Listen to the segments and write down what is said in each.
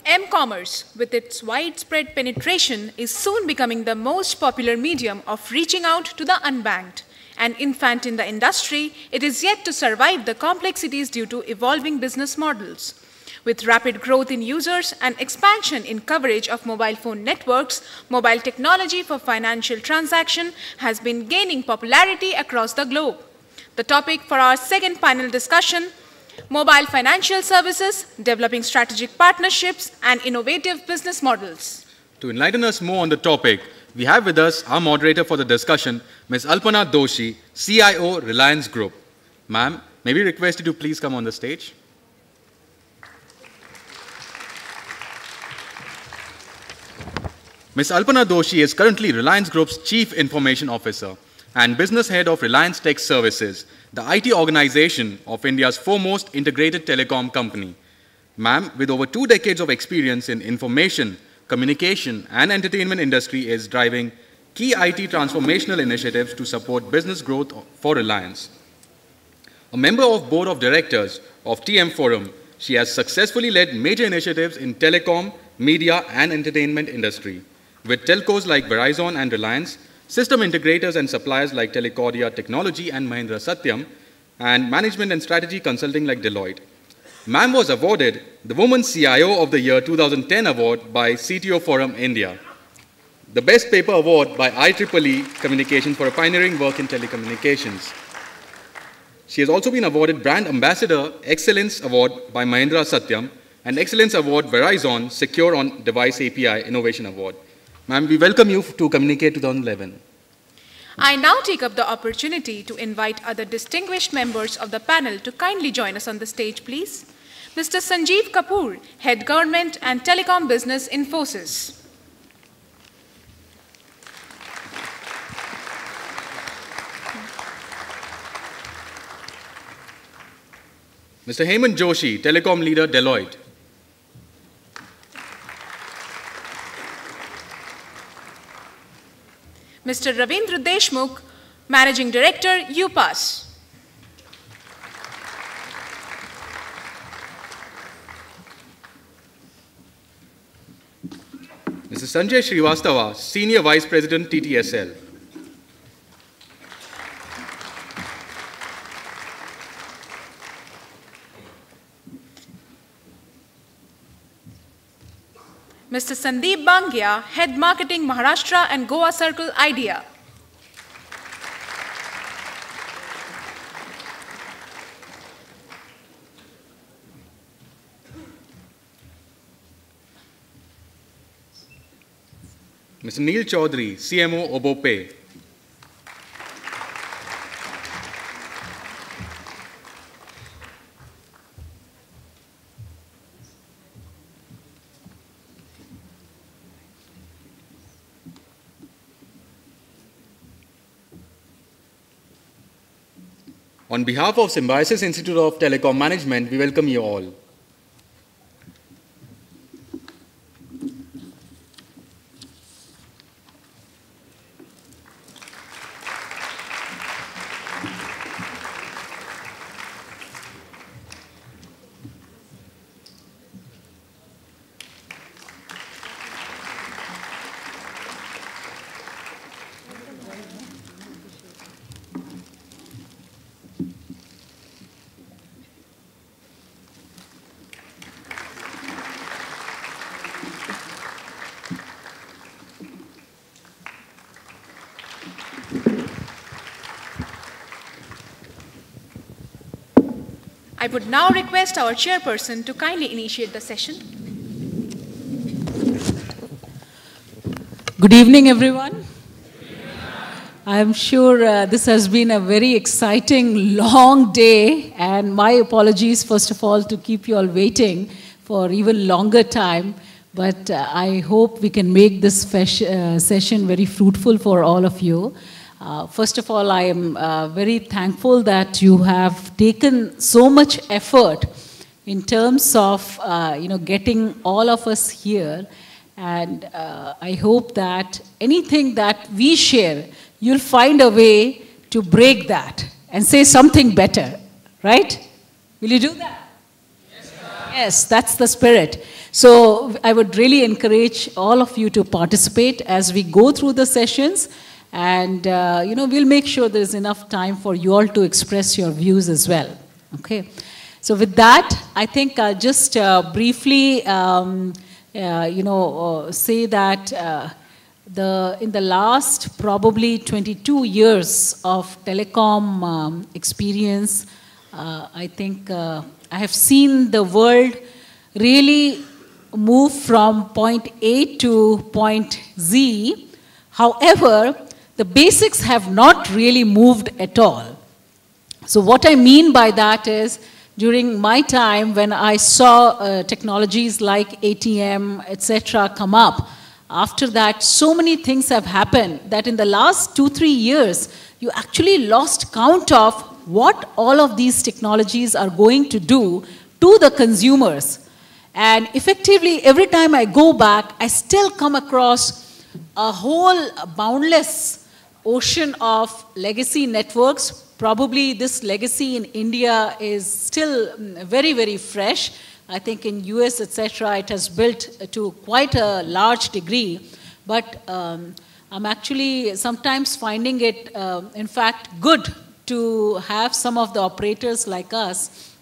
M-commerce, with its widespread penetration, is soon becoming the most popular medium of reaching out to the unbanked. An infant in the industry, it is yet to survive the complexities due to evolving business models. With rapid growth in users and expansion in coverage of mobile phone networks, mobile technology for financial transaction has been gaining popularity across the globe. The topic for our second panel discussion: mobile financial services, developing strategic partnerships, and innovative business models. To enlighten us more on the topic, we have with us our moderator for the discussion, Ms. Alpana Doshi, CIO, Reliance Group. Ma'am, may we request you to please come on the stage? Ms. Alpana Doshi is currently Reliance Group's Chief Information Officer and Business Head of Reliance Tech Services, the IT organization of India's foremost integrated telecom company. Ma'am, with over 2 decades of experience in information, communication, and entertainment industry, is driving key IT transformational initiatives to support business growth for Reliance. A member of Board of Directors of TM Forum, she has successfully led major initiatives in telecom, media, and entertainment industry, with telcos like Verizon and Reliance, system integrators and suppliers like Telecordia Technology and Mahindra Satyam, and management and strategy consulting like Deloitte. Ma'am was awarded the Woman CIO of the Year 2010 award by CTO Forum India, the Best Paper Award by IEEE Communication for a pioneering work in telecommunications. She has also been awarded Brand Ambassador Excellence Award by Mahindra Satyam and Excellence Award Verizon Secure on Device API Innovation Award. Ma'am, we welcome you to Communicate 2011. I now take up the opportunity to invite other distinguished members of the panel to kindly join us on the stage, please. Mr. Sanjeev Kapoor, Head Government and Telecom Business, Infosys. Mr. Hemant Joshi, Telecom Leader, Deloitte. Mr. Ravindra Deshmukh, Managing Director, UPass. Mr. Sanjay Srivastava, Senior Vice President, TTSL. Mr. Sandeep Bangia, Head Marketing, Maharashtra and Goa Circle, Idea. Mr. Neil Chaudhary, CMO, Obopay. On behalf of Symbiosis Institute of Telecom Management, we welcome you all. I would now request our chairperson to kindly initiate the session. Good evening, everyone. I am sure this has been a very exciting, long day, and my apologies, first of all, to keep you all waiting for even longer time. But I hope we can make this session very fruitful for all of you. First of all, I am very thankful that you have taken so much effort in terms of getting all of us here. And I hope that anything that we share, you'll find a way to break that and say something better, right? Will you do that? Yes, sir. Yes, that's the spirit. So I would really encourage all of you to participate as we go through the sessions. And, we'll make sure there's enough time for you all to express your views as well. Okay. So with that, I think I'll just briefly, say that in the last probably 22 years of telecom experience, I think I have seen the world really move from point A to point Z. However, the basics have not really moved at all. So what I mean by that is, during my time when I saw technologies like ATM, etc. come up, after that, so many things have happened that in the last 2-3 years, you actually lost count of what all of these technologies are going to do to the consumers. And effectively, every time I go back, I still come across a whole boundless ocean of legacy networks. Probably this legacy in India is still very, very fresh. I think in US, etc., it has built to quite a large degree. But I'm actually sometimes finding it, in fact, good to have some of the operators like us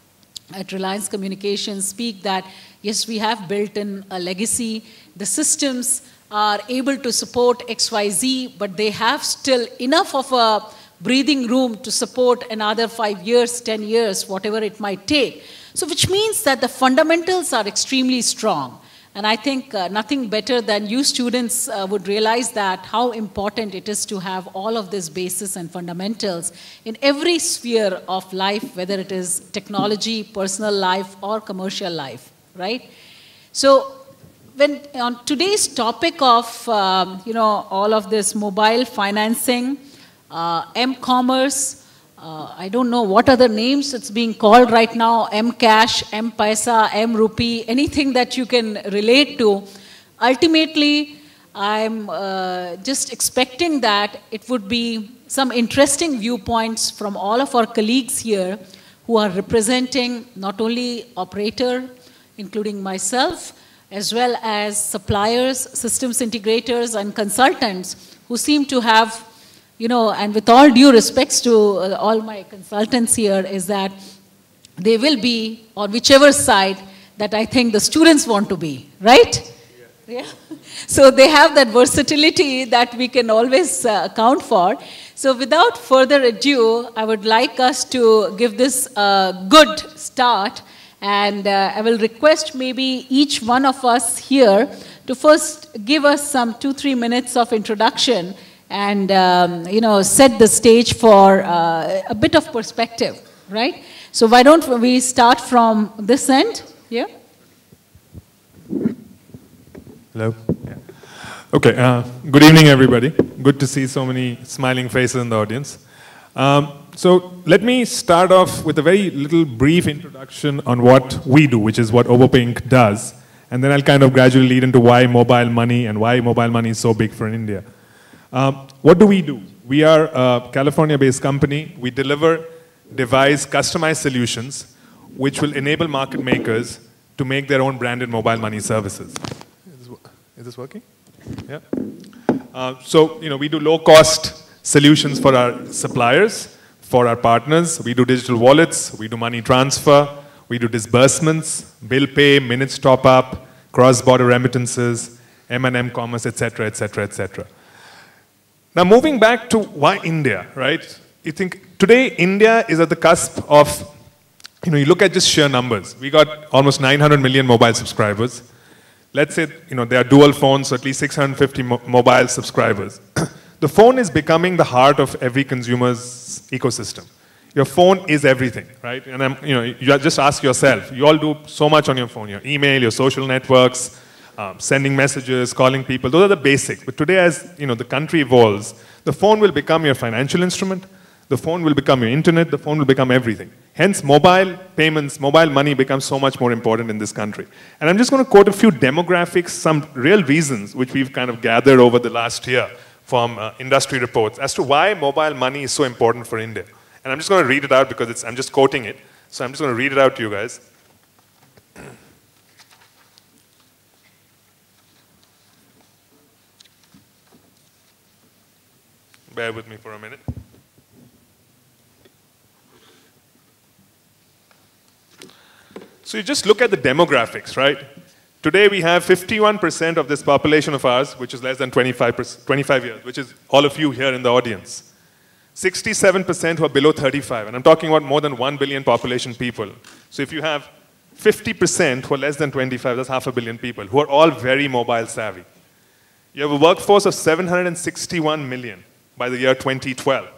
at Reliance Communications speak that, yes, we have built in a legacy. The systems are able to support XYZ, but they have still enough of a breathing room to support another 5 years, 10 years, whatever it might take. So which means that the fundamentals are extremely strong. And I think nothing better than you students would realize that how important it is to have all of this basis and fundamentals in every sphere of life, whether it is technology, personal life, or commercial life, right? So when on today's topic of, all of this mobile financing, M-commerce, I don't know what other names it's being called right now, M-Cash, M-Paisa, M-Rupee, anything that you can relate to. Ultimately, I'm just expecting that it would be some interesting viewpoints from all of our colleagues here who are representing not only operator, including myself, as well as suppliers, systems integrators, and consultants who seem to have, and with all due respects to all my consultants here, is that they will be on whichever side that I think the students want to be, right? Yeah. So they have that versatility that we can always account for. So without further ado, I would like us to give this a good start. And I will request maybe each one of us here to first give us some 2-3 minutes of introduction and, set the stage for a bit of perspective, right? So why don't we start from this end? Yeah? Hello. Yeah. Okay. Good evening, everybody. Good to see so many smiling faces in the audience. So let me start off with a very little brief introduction on what we do, which is what Ovopay Inc. does. And then I'll kind of gradually lead into why mobile money and why mobile money is so big for India. What do? We are a California-based company. We deliver, devise, customized solutions which will enable market makers to make their own branded mobile money services. Is this working? Yeah. We do low-cost solutions for our suppliers, for our partners. We do digital wallets, we do money transfer, we do disbursements, bill pay, minutes top-up, cross-border remittances, M&M commerce, etc., etc., etc. Now, moving back to why India, right? You think today India is at the cusp of, you look at just sheer numbers. We got almost 900 million mobile subscribers. Let's say, there are dual phones, so at least 650 mobile subscribers. The phone is becoming the heart of every consumer's ecosystem. Your phone is everything, right? And you just ask yourself. You all do so much on your phone: your email, your social networks, sending messages, calling people. Those are the basics. But today, as the country evolves, the phone will become your financial instrument. The phone will become your internet. The phone will become everything. Hence, mobile payments, mobile money becomes so much more important in this country. And I'm just going to quote a few demographics, some real reasons which we've kind of gathered over the last year from industry reports as to why mobile money is so important for India. And I'm just going to read it out because I'm just quoting it. So I'm just going to read it out to you guys. bear with me for a minute. So you just look at the demographics, right? Today we have 51% of this population of ours, which is less than 25 years, which is all of you here in the audience. 67% who are below 35, and I'm talking about more than 1 billion population people. So if you have 50% who are less than 25, that's 500 million people, who are all very mobile savvy. You have a workforce of 761 million by the year 2012.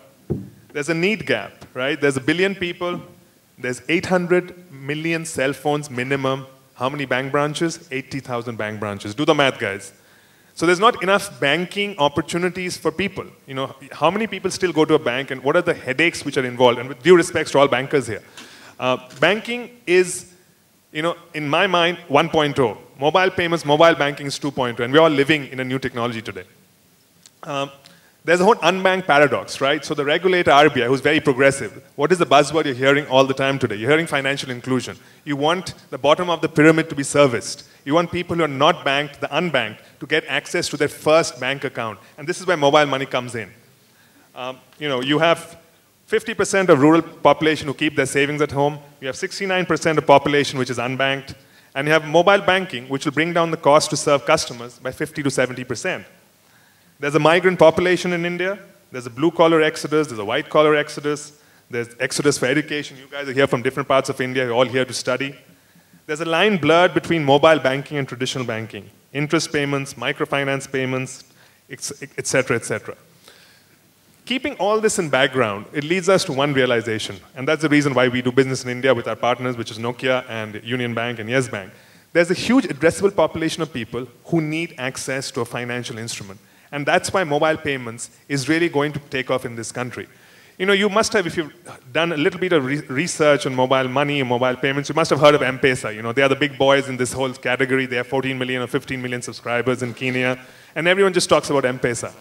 There's a need gap, right? There's 1 billion people, there's 800 million cell phones minimum. How many bank branches? 80,000 bank branches. Do the math, guys. So there's not enough banking opportunities for people. You know, how many people still go to a bank, and what are the headaches which are involved? And with due respect to all bankers here, banking is, you know, in my mind, 1.0. Mobile payments, mobile banking is 2.0, and we're all living in a new technology today. There's a whole unbanked paradox, right? So the regulator, RBI, who's very progressive, what is the buzzword you're hearing all the time today? You're hearing financial inclusion. You want the bottom of the pyramid to be serviced. You want people who are not banked, the unbanked, to get access to their first bank account. And this is where mobile money comes in. You know, you have 50% of rural population who keep their savings at home. You have 69% of population which is unbanked. And you have mobile banking, which will bring down the cost to serve customers by 50 to 70%. There's a migrant population in India. There's a blue-collar exodus. There's a white-collar exodus. There's exodus for education. You guys are here from different parts of India. You're all here to study. There's a line blurred between mobile banking and traditional banking. Interest payments, microfinance payments, et cetera, et cetera. Keeping all this in background, it leads us to one realization. And that's the reason why we do business in India with our partners, which is Nokia and Union Bank and Yes Bank. There's a huge addressable population of people who need access to a financial instrument. And that's why mobile payments is really going to take off in this country. You know, you must have, if you've done a little bit of research on mobile money and mobile payments, you must have heard of M-Pesa. You know, they are the big boys in this whole category. They have 14 million or 15 million subscribers in Kenya. And everyone just talks about M-Pesa.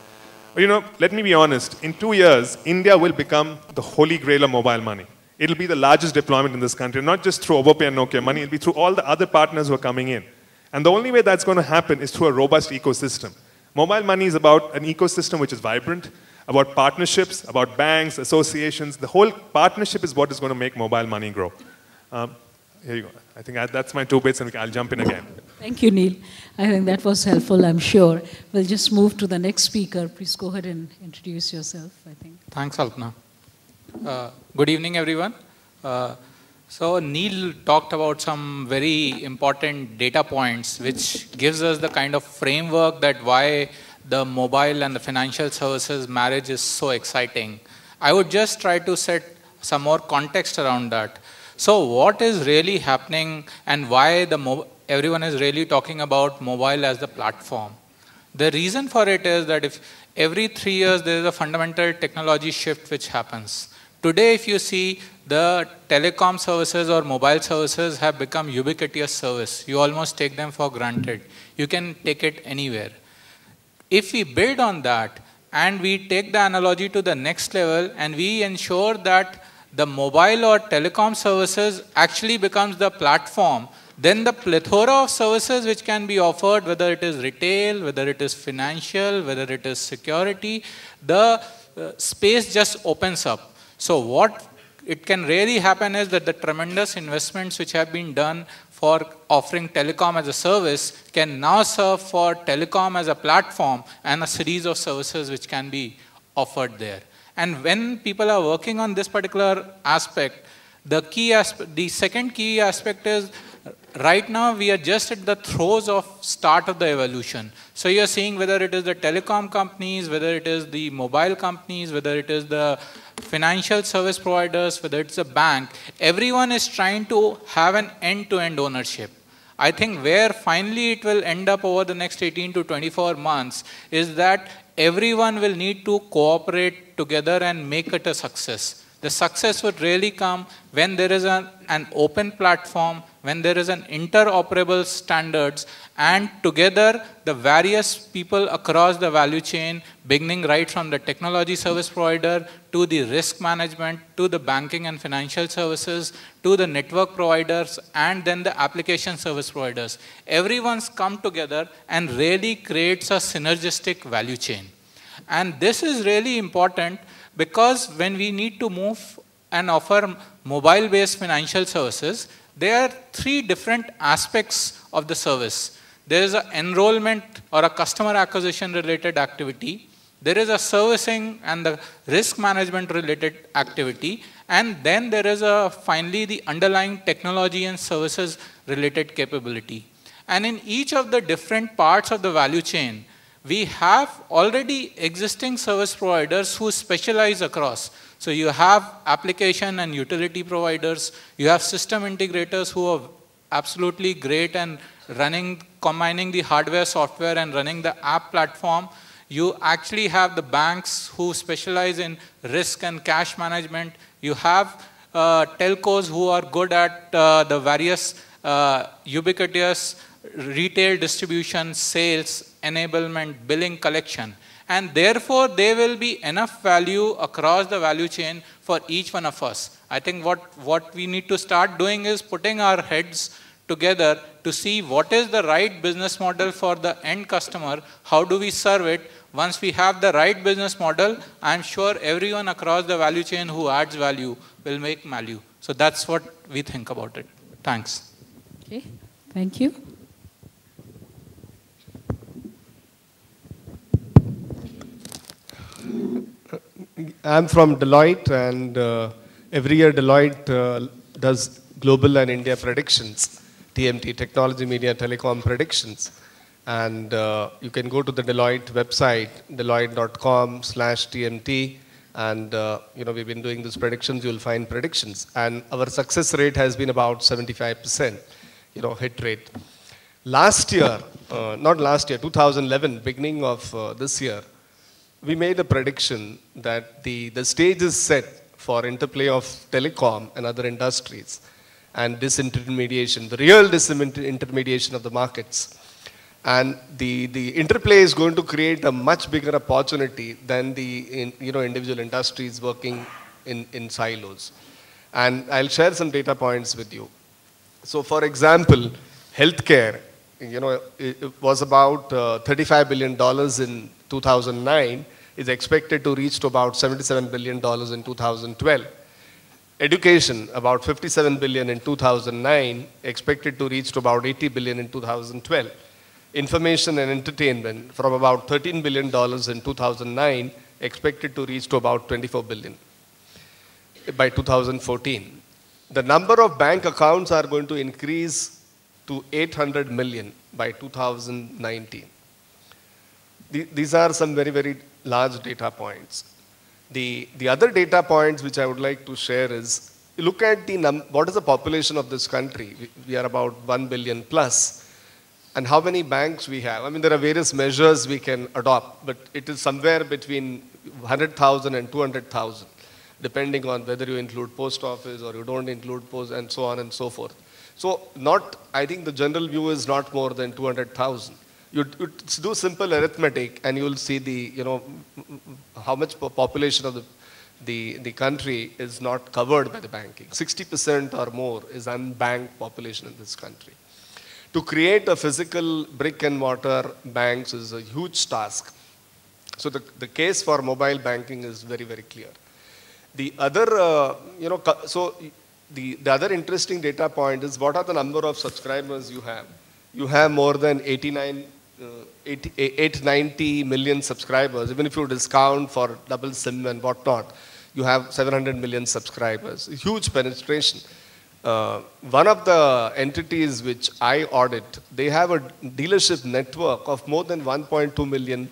But, you know, let me be honest. In 2 years, India will become the holy grail of mobile money. It'll be the largest deployment in this country, not just through OvoPay and Nokia money. It'll be through all the other partners who are coming in. And the only way that's going to happen is through a robust ecosystem. Mobile money is about an ecosystem which is vibrant, about partnerships, about banks, associations. The whole partnership is what is going to make mobile money grow. Here you go. I think that's my 2 bits, and I'll jump in again. Thank you, Neil. I think that was helpful, I'm sure. We'll just move to the next speaker. Please go ahead and introduce yourself, I think. Thanks, Alpana. Good evening, everyone. So Neil talked about some very important data points, which gives us the kind of framework that why the mobile and the financial services marriage is so exciting. I would just try to set some more context around that. So what is really happening and why everyone is really talking about mobile as the platform? The reason for it is that if every 3 years there is a fundamental technology shift which happens. Today, if you see, the telecom services or mobile services have become ubiquitous service. You almost take them for granted. You can take it anywhere. If we build on that and we take the analogy to the next level and we ensure that the mobile or telecom services actually becomes the platform, then the plethora of services which can be offered, whether it is retail, whether it is financial, whether it is security, the space just opens up. So what it can really happen is that the tremendous investments which have been done for offering telecom as a service can now serve for telecom as a platform and a series of services which can be offered there. And when people are working on this particular aspect, the second key aspect is right now we are just at the throes of start of the evolution. So you're seeing whether it is the telecom companies, whether it is the mobile companies, whether it is the financial service providers, whether it's a bank, everyone is trying to have an end-to-end ownership. I think where finally it will end up over the next 18 to 24 months is that everyone will need to cooperate together and make it a success. The success would really come when there is an open platform, when there is an interoperable standards, and together the various people across the value chain, beginning right from the technology service provider to the risk management, to the banking and financial services, to the network providers, and then the application service providers. Everyone's come together and really creates a synergistic value chain. And this is really important because when we need to move and offer mobile-based financial services, there are three different aspects of the service. There is an enrollment or a customer acquisition related activity. There is a servicing and the risk management related activity. And then there is finally the underlying technology and services related capability. And in each of the different parts of the value chain, we have already existing service providers who specialize across. So you have application and utility providers, you have system integrators who are absolutely great and combining the hardware, software and running the app platform. You actually have the banks who specialize in risk and cash management. You have telcos who are good at the various ubiquitous retail distribution, sales, enablement, billing, collection. And therefore, there will be enough value across the value chain for each one of us. I think what we need to start doing is putting our heads together to see what is the right business model for the end customer, how do we serve it. Once we have the right business model, I'm sure everyone across the value chain who adds value will make value. So that's what we think about it. Thanks. Okay, thank you. I'm from Deloitte, and every year Deloitte does global and India predictions, TMT, Technology, Media, Telecom predictions. And you can go to the Deloitte website, deloitte.com/TMT, and we've been doing these predictions. You'll find predictions, and our success rate has been about 75%, hit rate. Last year, not last year, 2011, beginning of this year, we made a prediction that the stage is set for interplay of telecom and other industries and disintermediation, the real disintermediation of the markets. And the interplay is going to create a much bigger opportunity than the individual industries working in silos. And I'll share some data points with you. So for example, healthcare, it was about $35 billion in 2009, is expected to reach to about $77 billion in 2012. Education, about $57 billion in 2009, expected to reach to about $80 billion in 2012. Information and entertainment, from about $13 billion in 2009, expected to reach to about $24 billion by 2014. The number of bank accounts are going to increase to 800 million by 2019. These are some very, very large data points. The other data points which I would like to share is, look at what is the population of this country. We are about 1 billion plus. And how many banks we have. I mean, there are various measures we can adopt, but it is somewhere between 100,000 and 200,000, depending on whether you include post office or you don't include post, and so on and so forth. So I think the general view is not more than 200,000. You do simple arithmetic and you will see how much population of the country is not covered by the banking. 60% or more is unbanked population in this country. To create a physical brick and mortar banks is a huge task. So the case for mobile banking is very, very clear. The other, the other interesting data point is, what are the number of subscribers you have? You have more than 890 million subscribers. Even if you discount for double SIM and whatnot, you have 700 million subscribers. Huge penetration. One of the entities which I audit, they have a dealership network of more than 1.2 million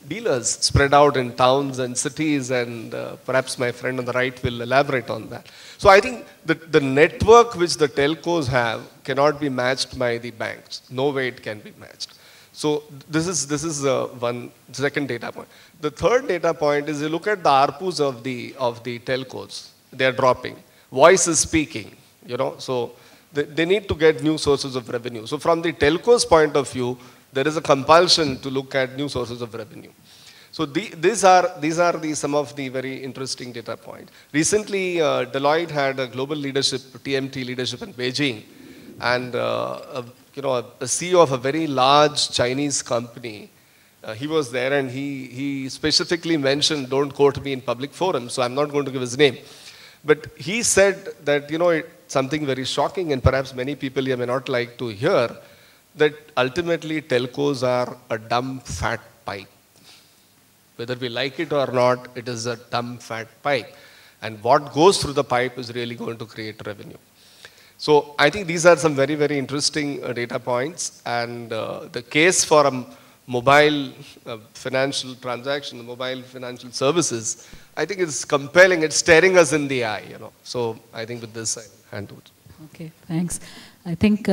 dealers spread out in towns and cities, and perhaps my friend on the right will elaborate on that. So I think the network which the telcos have cannot be matched by the banks. No way it can be matched. So this is one second data point. The third data point is, you look at the ARPUs of the telcos. They are dropping. Voice is speaking. So they need to get new sources of revenue. So from the telco's point of view, there is a compulsion to look at new sources of revenue. So these are some of the very interesting data points. Recently, Deloitte had a global leadership, TMT leadership in Beijing, and a CEO of a very large Chinese company He was there and he specifically mentioned, don't quote me in public forum, so I'm not going to give his name. But he said that, something very shocking, and perhaps many people here may not like to hear, that ultimately telcos are a dumb fat pipe. Whether we like it or not, it is a dumb fat pipe. And what goes through the pipe is really going to create revenue. So I think these are some very, very interesting data points. And the case for a mobile financial transaction, mobile financial services, I think it's compelling. It's staring us in the eye, So I think with this, I hand over. Okay, thanks. I think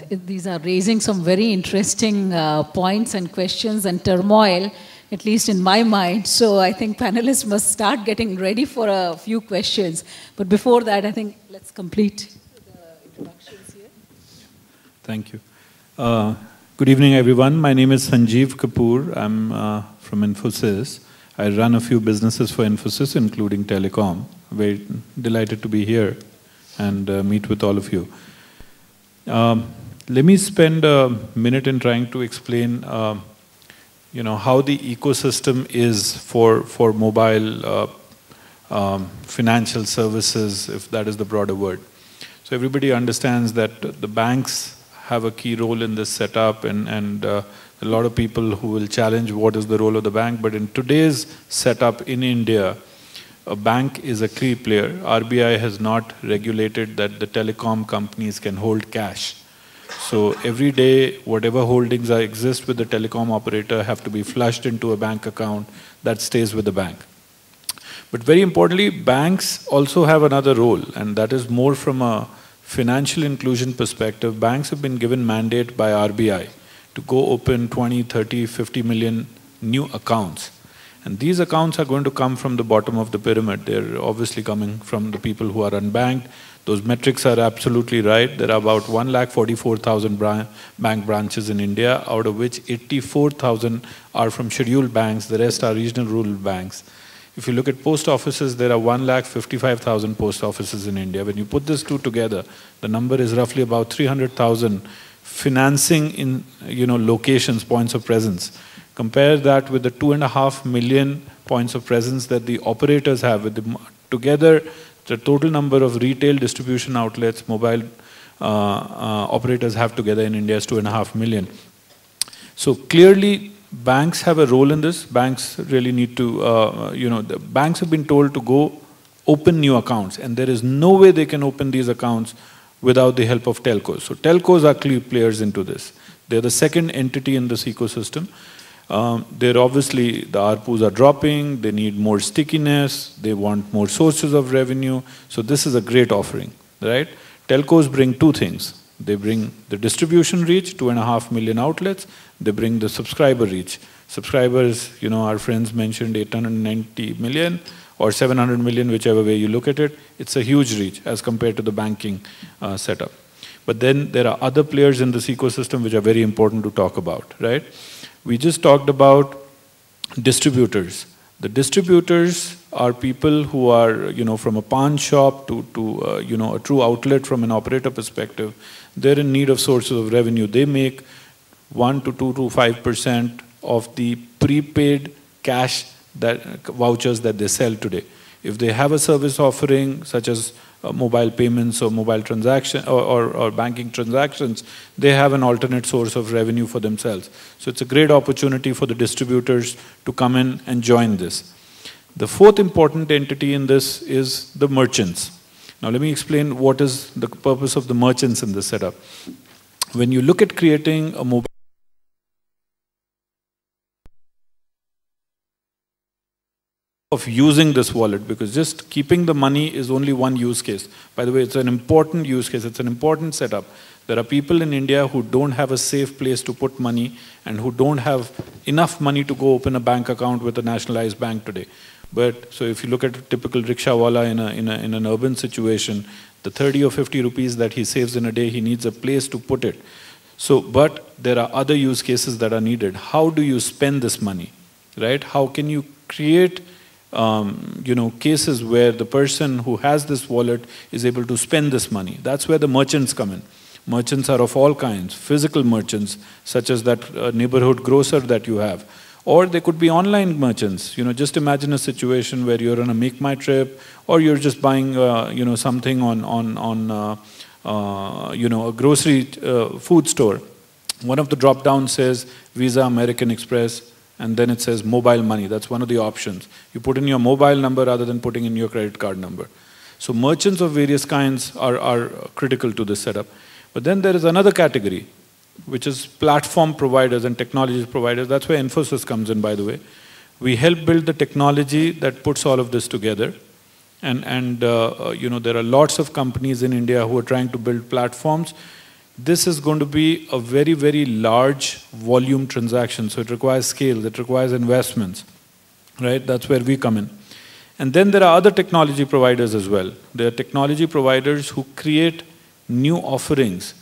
these are raising some very interesting points and questions and turmoil, at least in my mind. So I think panelists must start getting ready for a few questions. But before that, I think let's complete the introductions here. Thank you. Good evening, everyone. My name is Sanjeev Kapoor. I'm from Infosys. I run a few businesses for Infosys, including telecom. Very delighted to be here and meet with all of you. Let me spend a minute in trying to explain, how the ecosystem is for mobile financial services, if that is the broader word. So everybody understands that the banks have a key role in this setup, and a lot of people who will challenge what is the role of the bank. But in today's setup in India, a bank is a key player. RBI has not regulated that the telecom companies can hold cash. So every day, whatever holdings exist with the telecom operator have to be flushed into a bank account that stays with the bank. But very importantly, banks also have another role, and that is more from a financial inclusion perspective. Banks have been given mandate by RBI to go open 20, 30, 50 million new accounts. And these accounts are going to come from the bottom of the pyramid. They're obviously coming from the people who are unbanked. Those metrics are absolutely right. There are about 1,44,000 bank branches in India, out of which 84,000 are from scheduled banks. The rest are regional rural banks. If you look at post offices, there are 1,55,000 post offices in India. When you put these two together, the number is roughly about 300,000 financing in locations, points of presence. Compare that with the 2.5 million points of presence that the operators have. Together, the total number of retail distribution outlets mobile operators have together in India is 2.5 million. So clearly, banks have a role in this. Banks really need to, the banks have been told to go open new accounts, and there is no way they can open these accounts without the help of telcos. So telcos are key players into this. They're the second entity in this ecosystem. They're obviously, the ARPUs are dropping, they need more stickiness, they want more sources of revenue. So this is a great offering, right? Telcos bring two things. They bring the distribution reach, 2.5 million outlets. They bring the subscriber reach. Subscribers, our friends mentioned 890 million or 700 million, whichever way you look at it. It's a huge reach as compared to the banking setup. But then there are other players in this ecosystem which are very important to talk about, right? We just talked about distributors. The distributors are people who are, from a pawn shop to a true outlet from an operator perspective. They're in need of sources of revenue. They make 1 to 2 to 5% of the prepaid cash vouchers that they sell today. If they have a service offering such as mobile payments or mobile transaction or banking transactions, they have an alternate source of revenue for themselves. So it's a great opportunity for the distributors to come in and join this. The fourth important entity in this is the merchants. Now let me explain what is the purpose of the merchants in this setup. When you look at creating a mobile of using this wallet, because just keeping the money is only one use case. By the way, it's an important use case, it's an important setup. There are people in India who don't have a safe place to put money and who don't have enough money to go open a bank account with a nationalized bank today. But so if you look at a typical rickshawala in an urban situation, the 30 or 50 rupees that he saves in a day, he needs a place to put it. So, but there are other use cases that are needed. How do you spend this money, right? How can you create cases where the person who has this wallet is able to spend this money? That's where the merchants come in. Merchants are of all kinds, physical merchants, such as that neighborhood grocer that you have, Or they could be online merchants. Just imagine a situation where you're on a Make My Trip, or you're just buying, something on a grocery food store. One of the drop downs says Visa, American Express, and then it says mobile money. That's one of the options. You put in your mobile number rather than putting in your credit card number. So merchants of various kinds are critical to this setup. But then there is another category, which is platform providers and technology providers. That's where Infosys comes in, by the way. We help build the technology that puts all of this together. And there are lots of companies in India who are trying to build platforms. This is going to be a very, very large volume transaction. So it requires scale, it requires investments, right? That's where we come in. And then there are other technology providers as well. There are technology providers who create new offerings.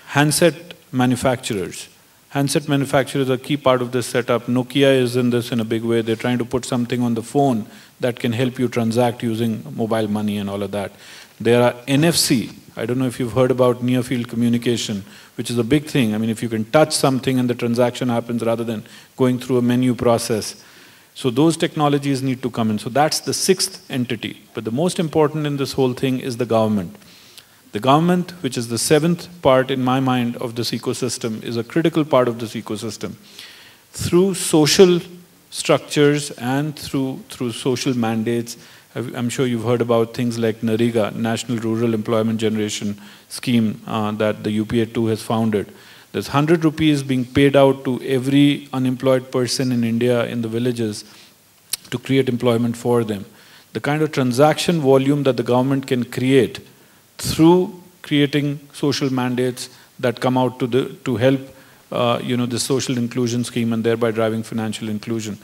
Handset manufacturers. Handset manufacturers are a key part of this setup. Nokia is in this in a big way. They're trying to put something on the phone that can help you transact using mobile money and all of that. There are NFC. I don't know if you've heard about near field communication, which is a big thing. I mean, if you can touch something and the transaction happens rather than going through a menu process. So those technologies need to come in. So that's the sixth entity. But the most important in this whole thing is the government. The government, which is the seventh part in my mind of this ecosystem, is a critical part of this ecosystem. Through social structures and through social mandates, I'm sure you've heard about things like NREGA, National Rural Employment Generation Scheme, that the UPA 2 has founded. There's 100 rupees being paid out to every unemployed person in India in the villages to create employment for them. The kind of transaction volume that the government can create through creating social mandates that come out to help the social inclusion scheme and thereby driving financial inclusion.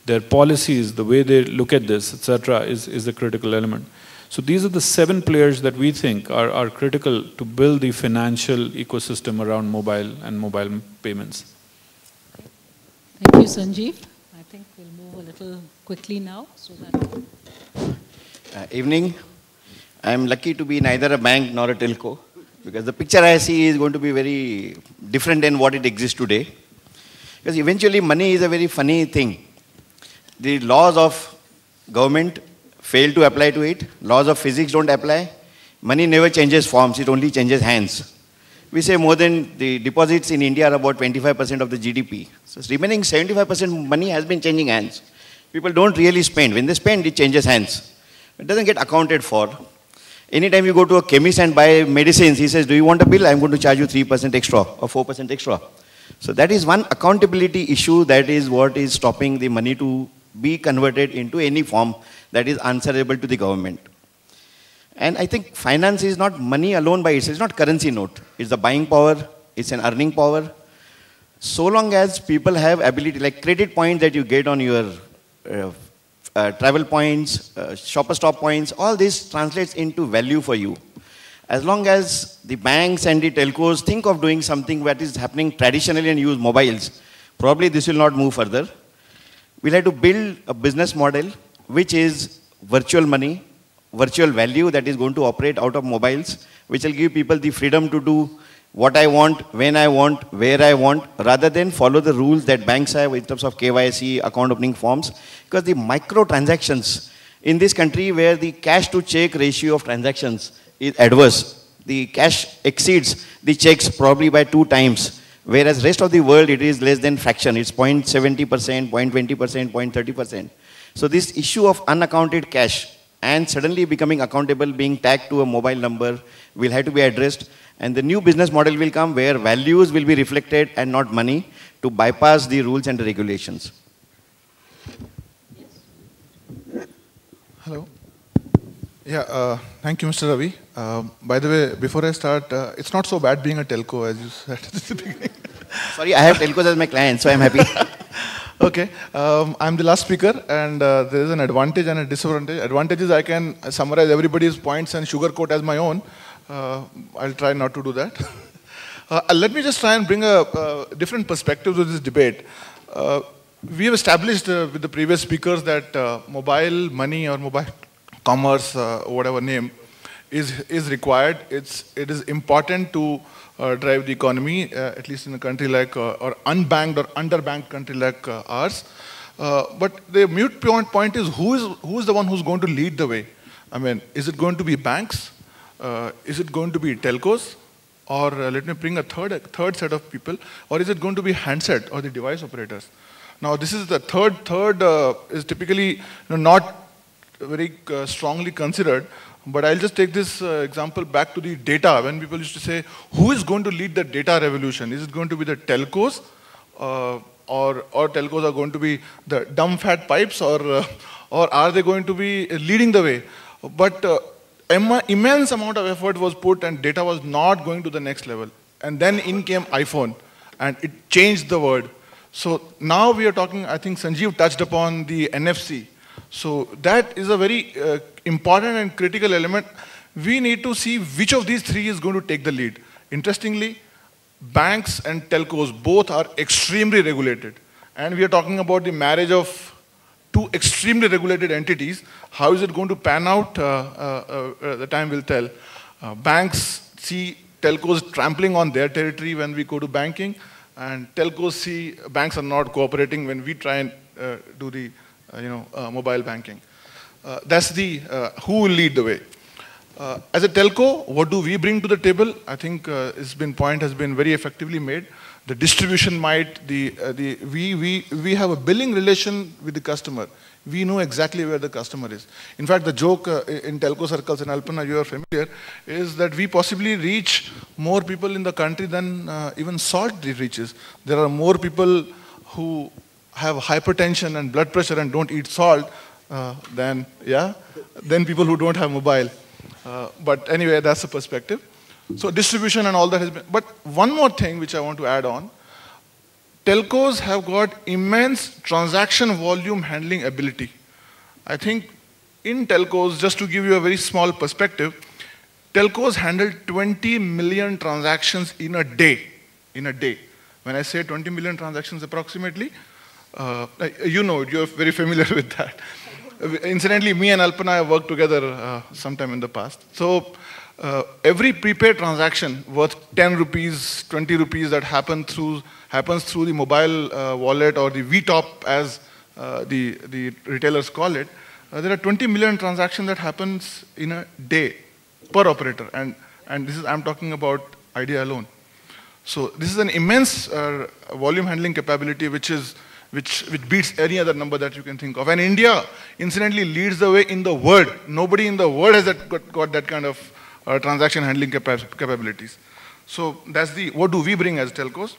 Their policies, the way they look at this, etc., is a critical element. So these are the 7 players that we think are critical to build the financial ecosystem around mobile and mobile payments. Thank you, Sanjeev. I think we'll move a little quickly now. So that evening. I'm lucky to be neither a bank nor a telco, because the picture I see is going to be very different than what it exists today. Because eventually money is a very funny thing. The laws of government fail to apply to it. Laws of physics don't apply. Money never changes forms, it only changes hands. We say more than the deposits in India are about 25% of the GDP. So remaining 75% money has been changing hands. People don't really spend. When they spend, it changes hands. It doesn't get accounted for. Anytime you go to a chemist and buy medicines, he says, do you want a bill? I'm going to charge you 3% extra or 4% extra. So that is one accountability issue that is what is stopping the money to be converted into any form that is answerable to the government. And I think finance is not money alone by itself. It's not currency note. It's the buying power. It's an earning power. So long as people have ability, like credit points that you get on your travel points, shopper stop points, all this translates into value for you. As long as the banks and the telcos think of doing something that is happening traditionally and use mobiles, probably this will not move further. We'll have to build a business model which is virtual money, virtual value that is going to operate out of mobiles, which will give people the freedom to do what I want, when I want, where I want, rather than follow the rules that banks have in terms of KYC, account opening forms. Because the micro transactions in this country where the cash to check ratio of transactions is adverse, the cash exceeds the checks probably by 2 times, whereas rest of the world it is less than fraction. It's 0.70%, 0.20%, 0.30%. So this issue of unaccounted cash and suddenly becoming accountable, being tagged to a mobile number will have to be addressed. And the new business model will come where values will be reflected and not money to bypass the rules and the regulations. Hello. Yeah, thank you, Mr. Ravi. By the way, before I start, it's not so bad being a telco, as you said at the beginning. Sorry, I have telcos as my clients, so I'm happy. Okay, I'm the last speaker, and there is an advantage and a disadvantage. Advantage is I can summarize everybody's points and sugarcoat as my own. I'll try not to do that. Let me just try and bring a different perspective to this debate. We have established with the previous speakers that mobile money or mobile commerce, whatever name, is required. It is important to drive the economy, at least in a country like, or unbanked or underbanked country like ours. But the mute point is who is the one who's going to lead the way? I mean, is it going to be banks? Is it going to be telcos? Or let me bring a third set of people. Or is it going to be handset or the device operators? Now, this is the third is typically not very strongly considered. But I'll just take this example back to the data. When people used to say, who is going to lead the data revolution? Is it going to be the telcos? Or telcos are going to be the dumb fat pipes? Or are they going to be leading the way? But immense amount of effort was put and data was not going to the next level. And then in came iPhone and it changed the world. So now we are talking, I think Sanjeev touched upon the NFC. So that is a very important and critical element. We need to see which of these three is going to take the lead. Interestingly, banks and telcos both are extremely regulated. And we are talking about the marriage of two extremely regulated entities. How is it going to pan out? The time will tell. Banks see telcos trampling on their territory when we go to banking, and telcos see banks are not cooperating when we try and do the mobile banking. That's the who will lead the way. As a telco, what do we bring to the table? I think point has been very effectively made. The distribution might, we have a billing relation with the customer. We know exactly where the customer is. In fact, the joke in telco circles, and Alpana, you are familiar, is that we possibly reach more people in the country than even salt reaches. There are more people who have hypertension and blood pressure and don't eat salt than people who don't have mobile. But anyway, that's the perspective. So distribution and all that has been, but one more thing which I want to add on. Telcos have got immense transaction volume handling ability. I think in telcos, just to give you a very small perspective, telcos handle 20 million transactions in a day. In a day. When I say 20 million transactions approximately, you're very familiar with that. Incidentally, me and Alpana have worked together sometime in the past. So every prepaid transaction worth 10 rupees, 20 rupees that happens through the mobile wallet or the VTOP as the retailers call it, there are 20 million transactions that happens in a day per operator. And this is, I'm talking about Idea alone. So this is an immense volume handling capability which beats any other number that you can think of. And India, incidentally, leads the way in the world. Nobody in the world has got that kind of transaction handling capabilities. So that's what do we bring as telcos?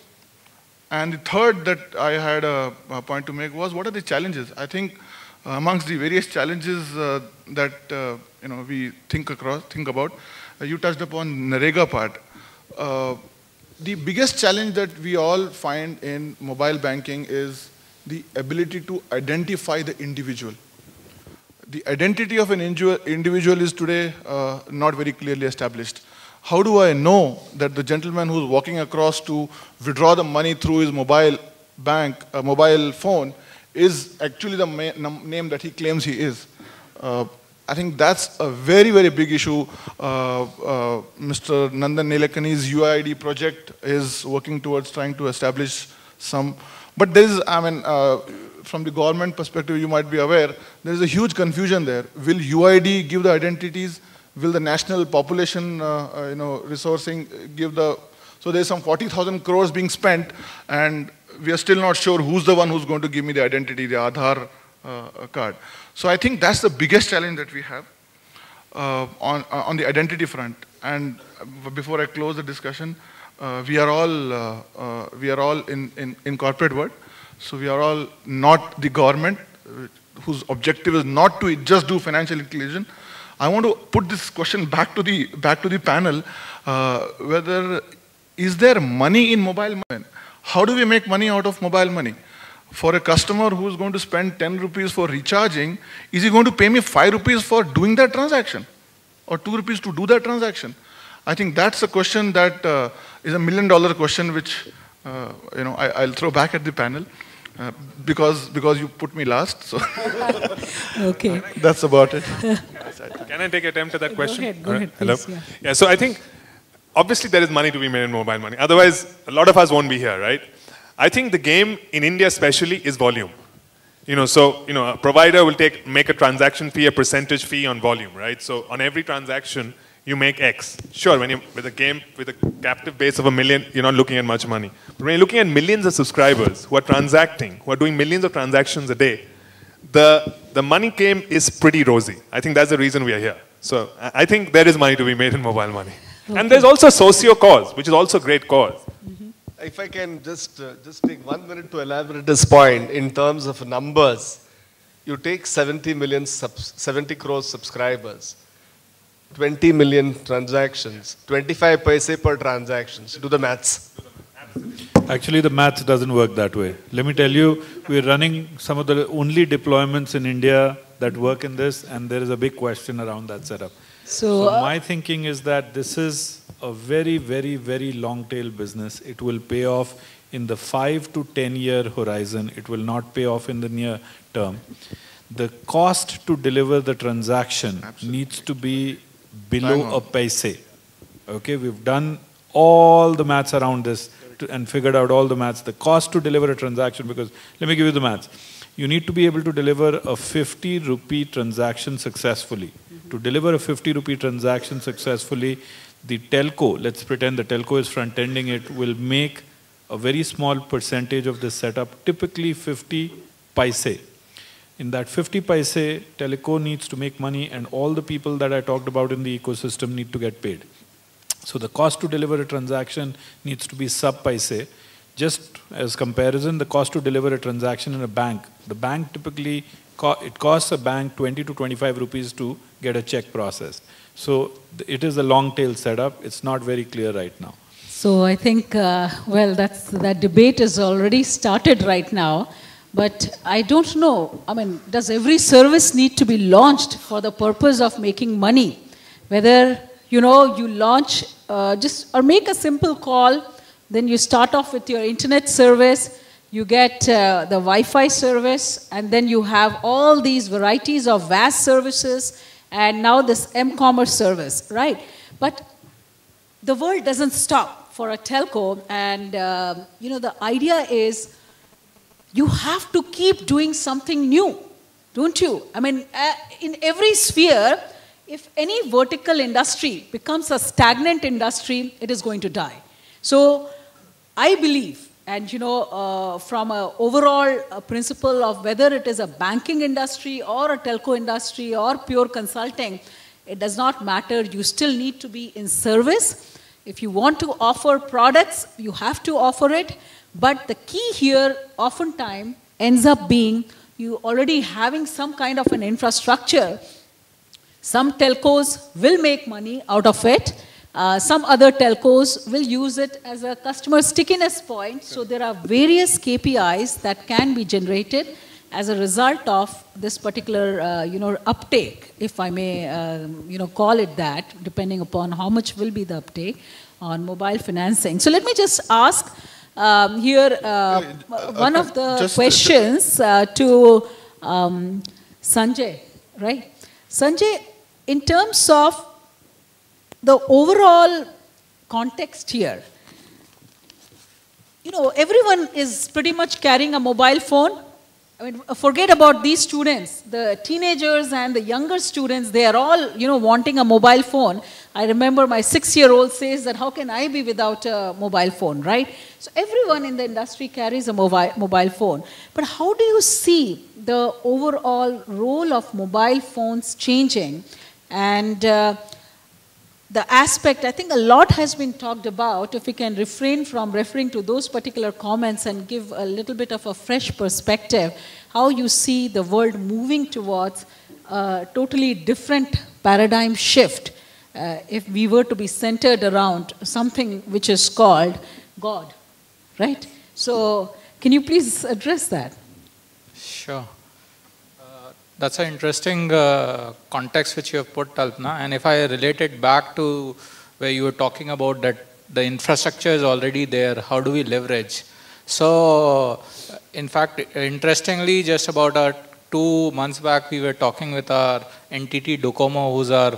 And the third that I had a point to make was, what are the challenges? I think amongst the various challenges that we think about, you touched upon Narega part. The biggest challenge that we all find in mobile banking is the ability to identify the individual. The identity of an individual is today not very clearly established. How do I know that the gentleman who's walking across to withdraw the money through his mobile phone is actually the name that he claims he is? I think that's a very, very big issue. Mr. Nandan Nilekani's UID project is working towards trying to establish some. But there is, from the government perspective, you might be aware, there is a huge confusion there. Will UID give the identities? Will the national population, resourcing give the... So there's some 40,000 crores being spent, and we are still not sure who's the one who's going to give me the identity, the Aadhaar card. So I think that's the biggest challenge that we have on the identity front. And before I close the discussion, we are all in corporate world. So we are all not the government, whose objective is not to just do financial inclusion. I want to put this question back to the panel, whether is there money in mobile money? How do we make money out of mobile money? For a customer who is going to spend 10 rupees for recharging, is he going to pay me 5 rupees for doing that transaction? Or 2 rupees to do that transaction? I think that's a question that is a $1 million question, which I'll throw back at the panel because you put me last. So okay, that's about it. Can I take an attempt at that question? Go ahead, Hello. please, Yeah. So I think obviously there is money to be made in mobile money. Otherwise, a lot of us won't be here, right? I think the game in India especially is volume. So, a provider will make a transaction fee, a percentage fee on volume, right? So on every transaction, you make X. Sure, with a game, with a captive base of 1 million, you're not looking at much money. But when you're looking at millions of subscribers who are transacting, who are doing millions of transactions a day, the money game is pretty rosy. I think that's the reason we are here. So I think there is money to be made in mobile money. Okay. And there's also socio cause, which is also a great cause. If I can just take 1 minute to elaborate this point in terms of numbers, you take 70 crores subscribers, 20 million transactions, 25 paise per transactions. Do the maths. Actually, the maths doesn't work that way. Let me tell you, we're running some of the only deployments in India that work in this, and there is a big question around that setup. So my thinking is that this is a very, very, very long tail business. It will pay off in the 5 to 10 year horizon. It will not pay off in the near term. The cost to deliver the transaction needs to be below a paise. Okay, we've done all the maths around this and figured out all the maths. The cost to deliver a transaction, because let me give you the maths. You need to be able to deliver a 50 rupee transaction successfully. To deliver a 50 rupee transaction successfully, the telco, let's pretend the telco is front-ending it, will make a very small percentage of this setup, typically 50 paise. In that 50 paise, telco needs to make money, and all the people that I talked about in the ecosystem need to get paid. So the cost to deliver a transaction needs to be sub-paise. Just as comparison, the cost to deliver a transaction in a bank, the bank typically, it costs a bank 20 to 25 rupees to get a check processed. So it is a long tail setup. It's not very clear right now. So I think, well, that debate is already started right now. But I don't know, I mean, does every service need to be launched for the purpose of making money? Whether, you launch or make a simple call, then you start off with your internet service, you get the Wi-Fi service, and then you have all these varieties of VAS services, and now this m-commerce service, right? But the world doesn't stop for a telco, and the idea is you have to keep doing something new, don't you? I mean, in every sphere, if any vertical industry becomes a stagnant industry, it is going to die. So I believe, and from an overall principle of whether it is a banking industry or a telco industry or pure consulting, it does not matter. You still need to be in service. If you want to offer products, you have to offer it. But the key here oftentimes ends up being you already having some kind of an infrastructure. Some telcos will make money out of it. Some other telcos will use it as a customer stickiness point. So there are various KPIs that can be generated as a result of this particular, uptake, if I may, call it that, depending upon how much will be the uptake on mobile financing. So let me just ask here one of the questions to Sanjay, right? Sanjay, in terms of the overall context here, everyone is pretty much carrying a mobile phone. I mean, forget about these students. The teenagers and the younger students, they are all, wanting a mobile phone. I remember my 6-year-old says that, how can I be without a mobile phone, right? So everyone in the industry carries a mobile phone. But how do you see the overall role of mobile phones changing? And the aspect, I think a lot has been talked about. If we can refrain from referring to those particular comments and give a little bit of a fresh perspective, how you see the world moving towards a totally different paradigm shift if we were to be centered around something which is called God, right? So can you please address that? Sure. That's an interesting context which you have put, Kalpana. And if I relate it back to where you were talking about that the infrastructure is already there, how do we leverage? So, in fact, interestingly, just about 2 months back, we were talking with our entity Docomo, who's our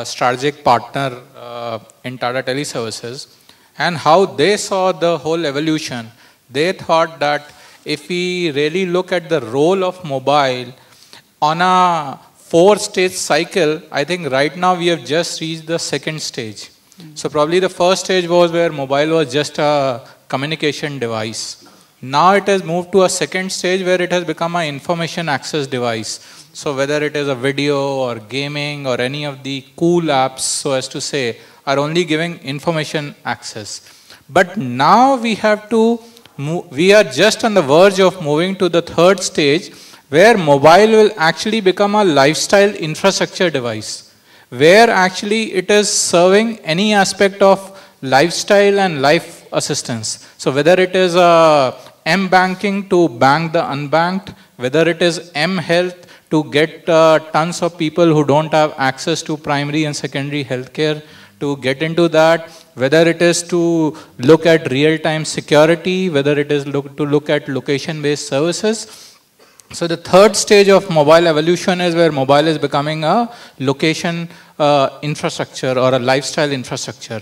strategic partner in Tata Teleservices, and how they saw the whole evolution. They thought that if we really look at the role of mobile on a 4-stage cycle, I think right now we have just reached the second stage. So probably the first stage was where mobile was just a communication device. Now it has moved to a second stage where it has become an information access device. So whether it is a video or gaming or any of the cool apps, so as to say, are only giving information access. But now we have to move, we are just on the verge of moving to the third stage, where mobile will actually become a lifestyle infrastructure device, where actually it is serving any aspect of lifestyle and life assistance. So whether it is M-banking to bank the unbanked, whether it is M-health to get tons of people who don't have access to primary and secondary healthcare to get into that, whether it is to look at real-time security, whether it is to look at location-based services. So the third stage of mobile evolution is where mobile is becoming a location infrastructure or a lifestyle infrastructure.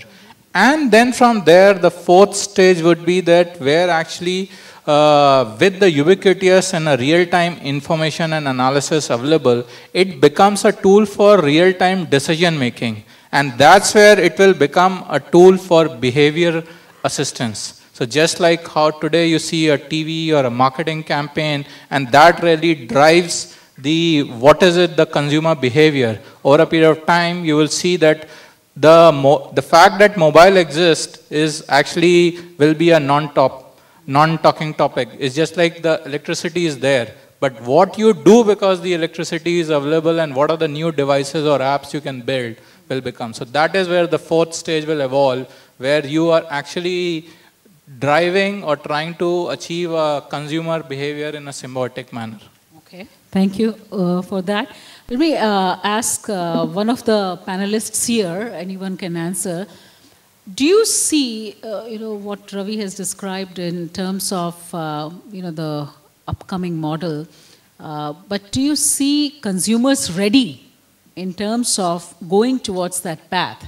And then from there, the fourth stage would be that where actually with the ubiquitous and a real-time information and analysis available, it becomes a tool for real-time decision making. And that's where it will become a tool for behavior assistance. So just like how today you see a TV or a marketing campaign, and that really drives the consumer behavior. Over a period of time, you will see that the fact that mobile exists is actually will be a non-talking topic. It's just like the electricity is there. But what you do because the electricity is available and what are the new devices or apps you can build will become. So that is where the fourth stage will evolve, where you are actually driving or trying to achieve a consumer behavior in a symbiotic manner. Okay, thank you for that. Let me ask one of the panelists here, anyone can answer. Do you see, what Ravi has described in terms of, the upcoming model, but do you see consumers ready in terms of going towards that path?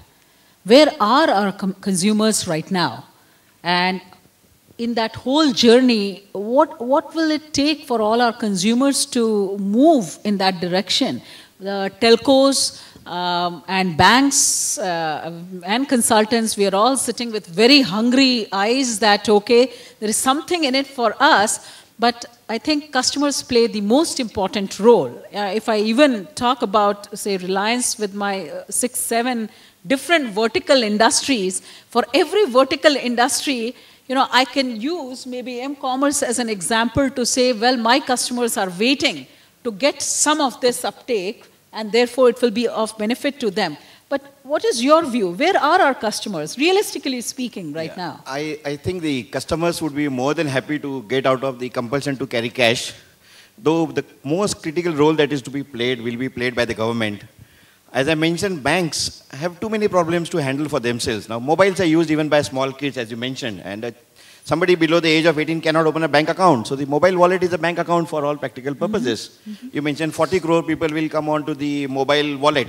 Where are our consumers right now? And in that whole journey, what will it take for all our consumers to move in that direction? The telcos and banks and consultants, we are all sitting with very hungry eyes that, okay, there is something in it for us, but I think customers play the most important role. If I even talk about, say, Reliance with my 6-7 different vertical industries, for every vertical industry, I can use maybe M-commerce as an example to say, well, my customers are waiting to get some of this uptake, and therefore it will be of benefit to them. But what is your view? Where are our customers, realistically speaking, right now? I think the customers would be more than happy to get out of the compulsion to carry cash, though the most critical role that is to be played will be played by the government. As I mentioned, banks have too many problems to handle for themselves. Now, mobiles are used even by small kids, as you mentioned, and somebody below the age of 18 cannot open a bank account. So the mobile wallet is a bank account for all practical purposes. You mentioned 40 crore people will come on to the mobile wallet.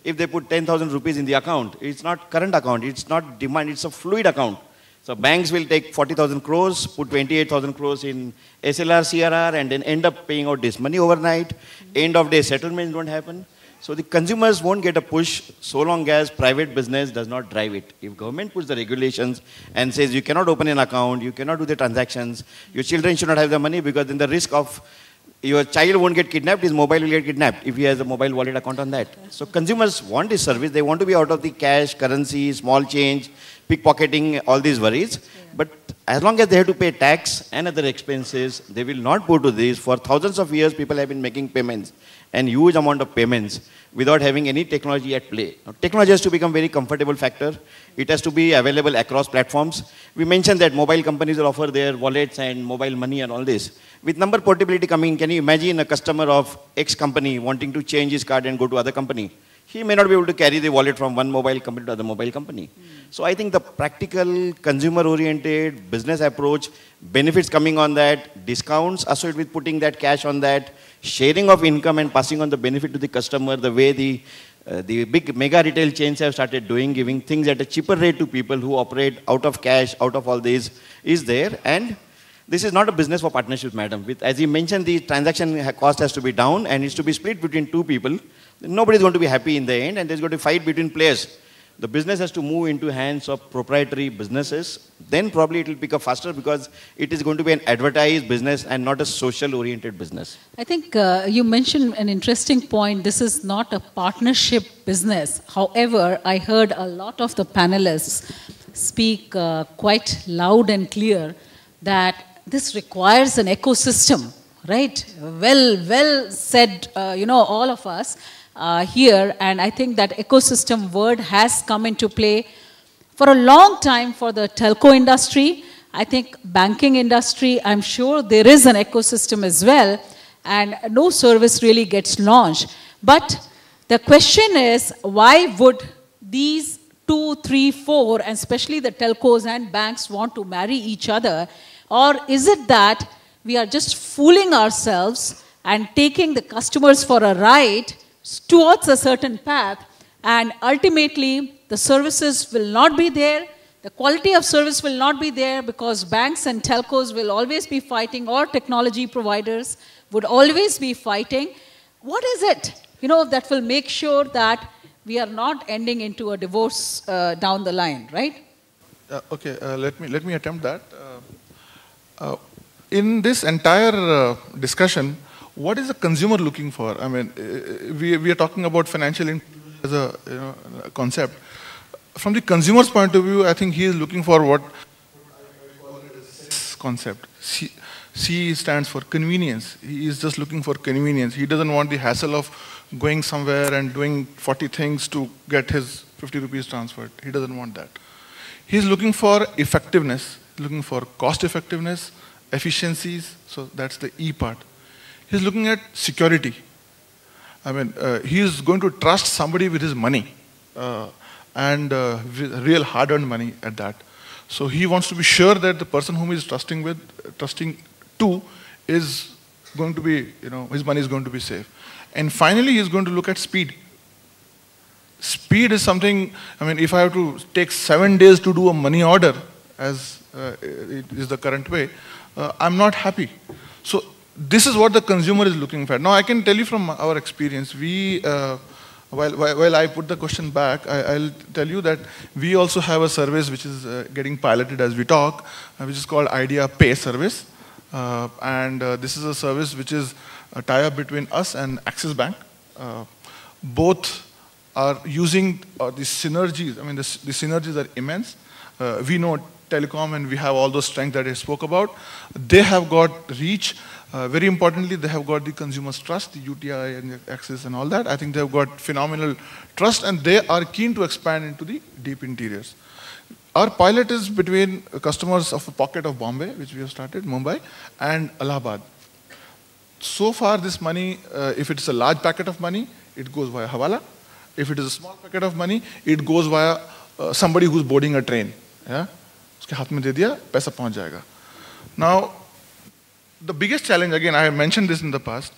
If they put 10,000 rupees in the account, it's not current account, it's not demand, it's a fluid account. So banks will take 40,000 crores, put 28,000 crores in SLR, CRR, and then end up paying out this money overnight. End of day settlements don't happen. So the consumers won't get a push so long as private business does not drive it. If government puts the regulations and says you cannot open an account, you cannot do the transactions, your children should not have the money because then the risk of your child won't get kidnapped, his mobile will get kidnapped if he has a mobile wallet account on that. So consumers want this service, they want to be out of the cash, currency, small change, pickpocketing, all these worries. But as long as they have to pay tax and other expenses, they will not go to this. For thousands of years, people have been making payments and huge amount of payments without having any technology at play. Now, technology has to become very comfortable factor. It has to be available across platforms. We mentioned that mobile companies will offer their wallets and mobile money and all this. With number portability coming, can you imagine a customer of X company wanting to change his card and go to other company? He may not be able to carry the wallet from one mobile company to other mobile company. So I think the practical, consumer-oriented business approach, benefits coming on that, discounts associated with putting that cash on that, sharing of income and passing on the benefit to the customer, the way the The big mega retail chains have started giving things at a cheaper rate to people who operate out of cash, out of all these is there. And this is not a business for partnership, madam. As you mentioned, the transaction cost has to be down and it's to be split between two people. Nobody is going to be happy in the end, and there's going to be fight between players. The business has to move into hands of proprietary businesses. Then probably it will pick up faster because it is going to be an advertised business and not a social-oriented business. I think you mentioned an interesting point. This is not a partnership business. However, I heard a lot of the panelists speak quite loud and clear that this requires an ecosystem, right? Well said, all of us here, and I think that ecosystem word has come into play for a long time for the telco industry. I think banking industry, I'm sure there is an ecosystem as well, and no service really gets launched. But the question is, why would these 2, 3, 4, and especially the telcos and banks want to marry each other? Or is it that we are just fooling ourselves and taking the customers for a ride towards a certain path, and ultimately the services will not be there, the quality of service will not be there because banks and telcos will always be fighting, or technology providers would always be fighting. What is it, that will make sure that we are not ending into a divorce down the line, right? Okay, let me attempt that. In this entire discussion, what is the consumer looking for? I mean, we are talking about financial inclusion as a concept. From the consumer's point of view, I think he is looking for what concept. C stands for convenience. He is just looking for convenience. He doesn't want the hassle of going somewhere and doing 40 things to get his 50 rupees transferred. He doesn't want that. He's looking for effectiveness, looking for cost effectiveness, efficiencies. So that's the E part. He's looking at security. I mean, he is going to trust somebody with his money and real hard-earned money at that. So he wants to be sure that the person whom he is trusting to is going to be, his money is going to be safe. And finally, he is going to look at speed. Speed is something, I mean, if I have to take 7 days to do a money order, as it is the current way, I'm not happy. So this is what the consumer is looking for. Now, I can tell you from our experience, while I put the question back, I'll tell you that we also have a service which is getting piloted as we talk, which is called Idea Pay service. This is a service which is a tie-up between us and Axis Bank. Both are using the synergies. I mean, the synergies are immense. We know telecom and we have all those strengths that I spoke about. They have got reach. Very importantly, they have got the consumer's trust, the UTI and the Axis and all that. I think they have got phenomenal trust, and they are keen to expand into the deep interiors. Our pilot is between customers of a pocket of Bombay, which we have started, Mumbai, and Allahabad. So far, this money, if it's a large packet of money, it goes via Hawala. If it is a small packet of money, it goes via somebody who's boarding a train. Yeah? Uske haath mein de diya, paisa pahunch jayega. Now, the biggest challenge, again, I have mentioned this in the past,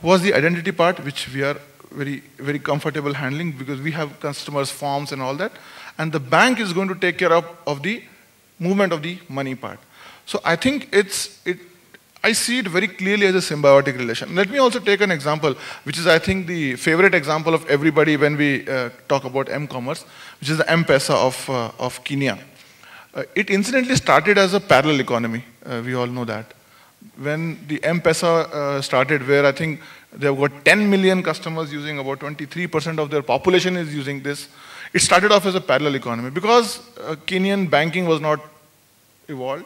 was the identity part, which we are very, very comfortable handling because we have customers' forms and all that. And the bank is going to take care of the movement of the money part. So I think I see it very clearly as a symbiotic relation. Let me also take an example, which is, I think, the favorite example of everybody when we talk about M-commerce, which is the M-Pesa of Kenya. It incidentally started as a parallel economy. We all know that. When the M-Pesa started, where I think they've got 10 million customers using, about 23% of their population is using this. It started off as a parallel economy because Kenyan banking was not evolved,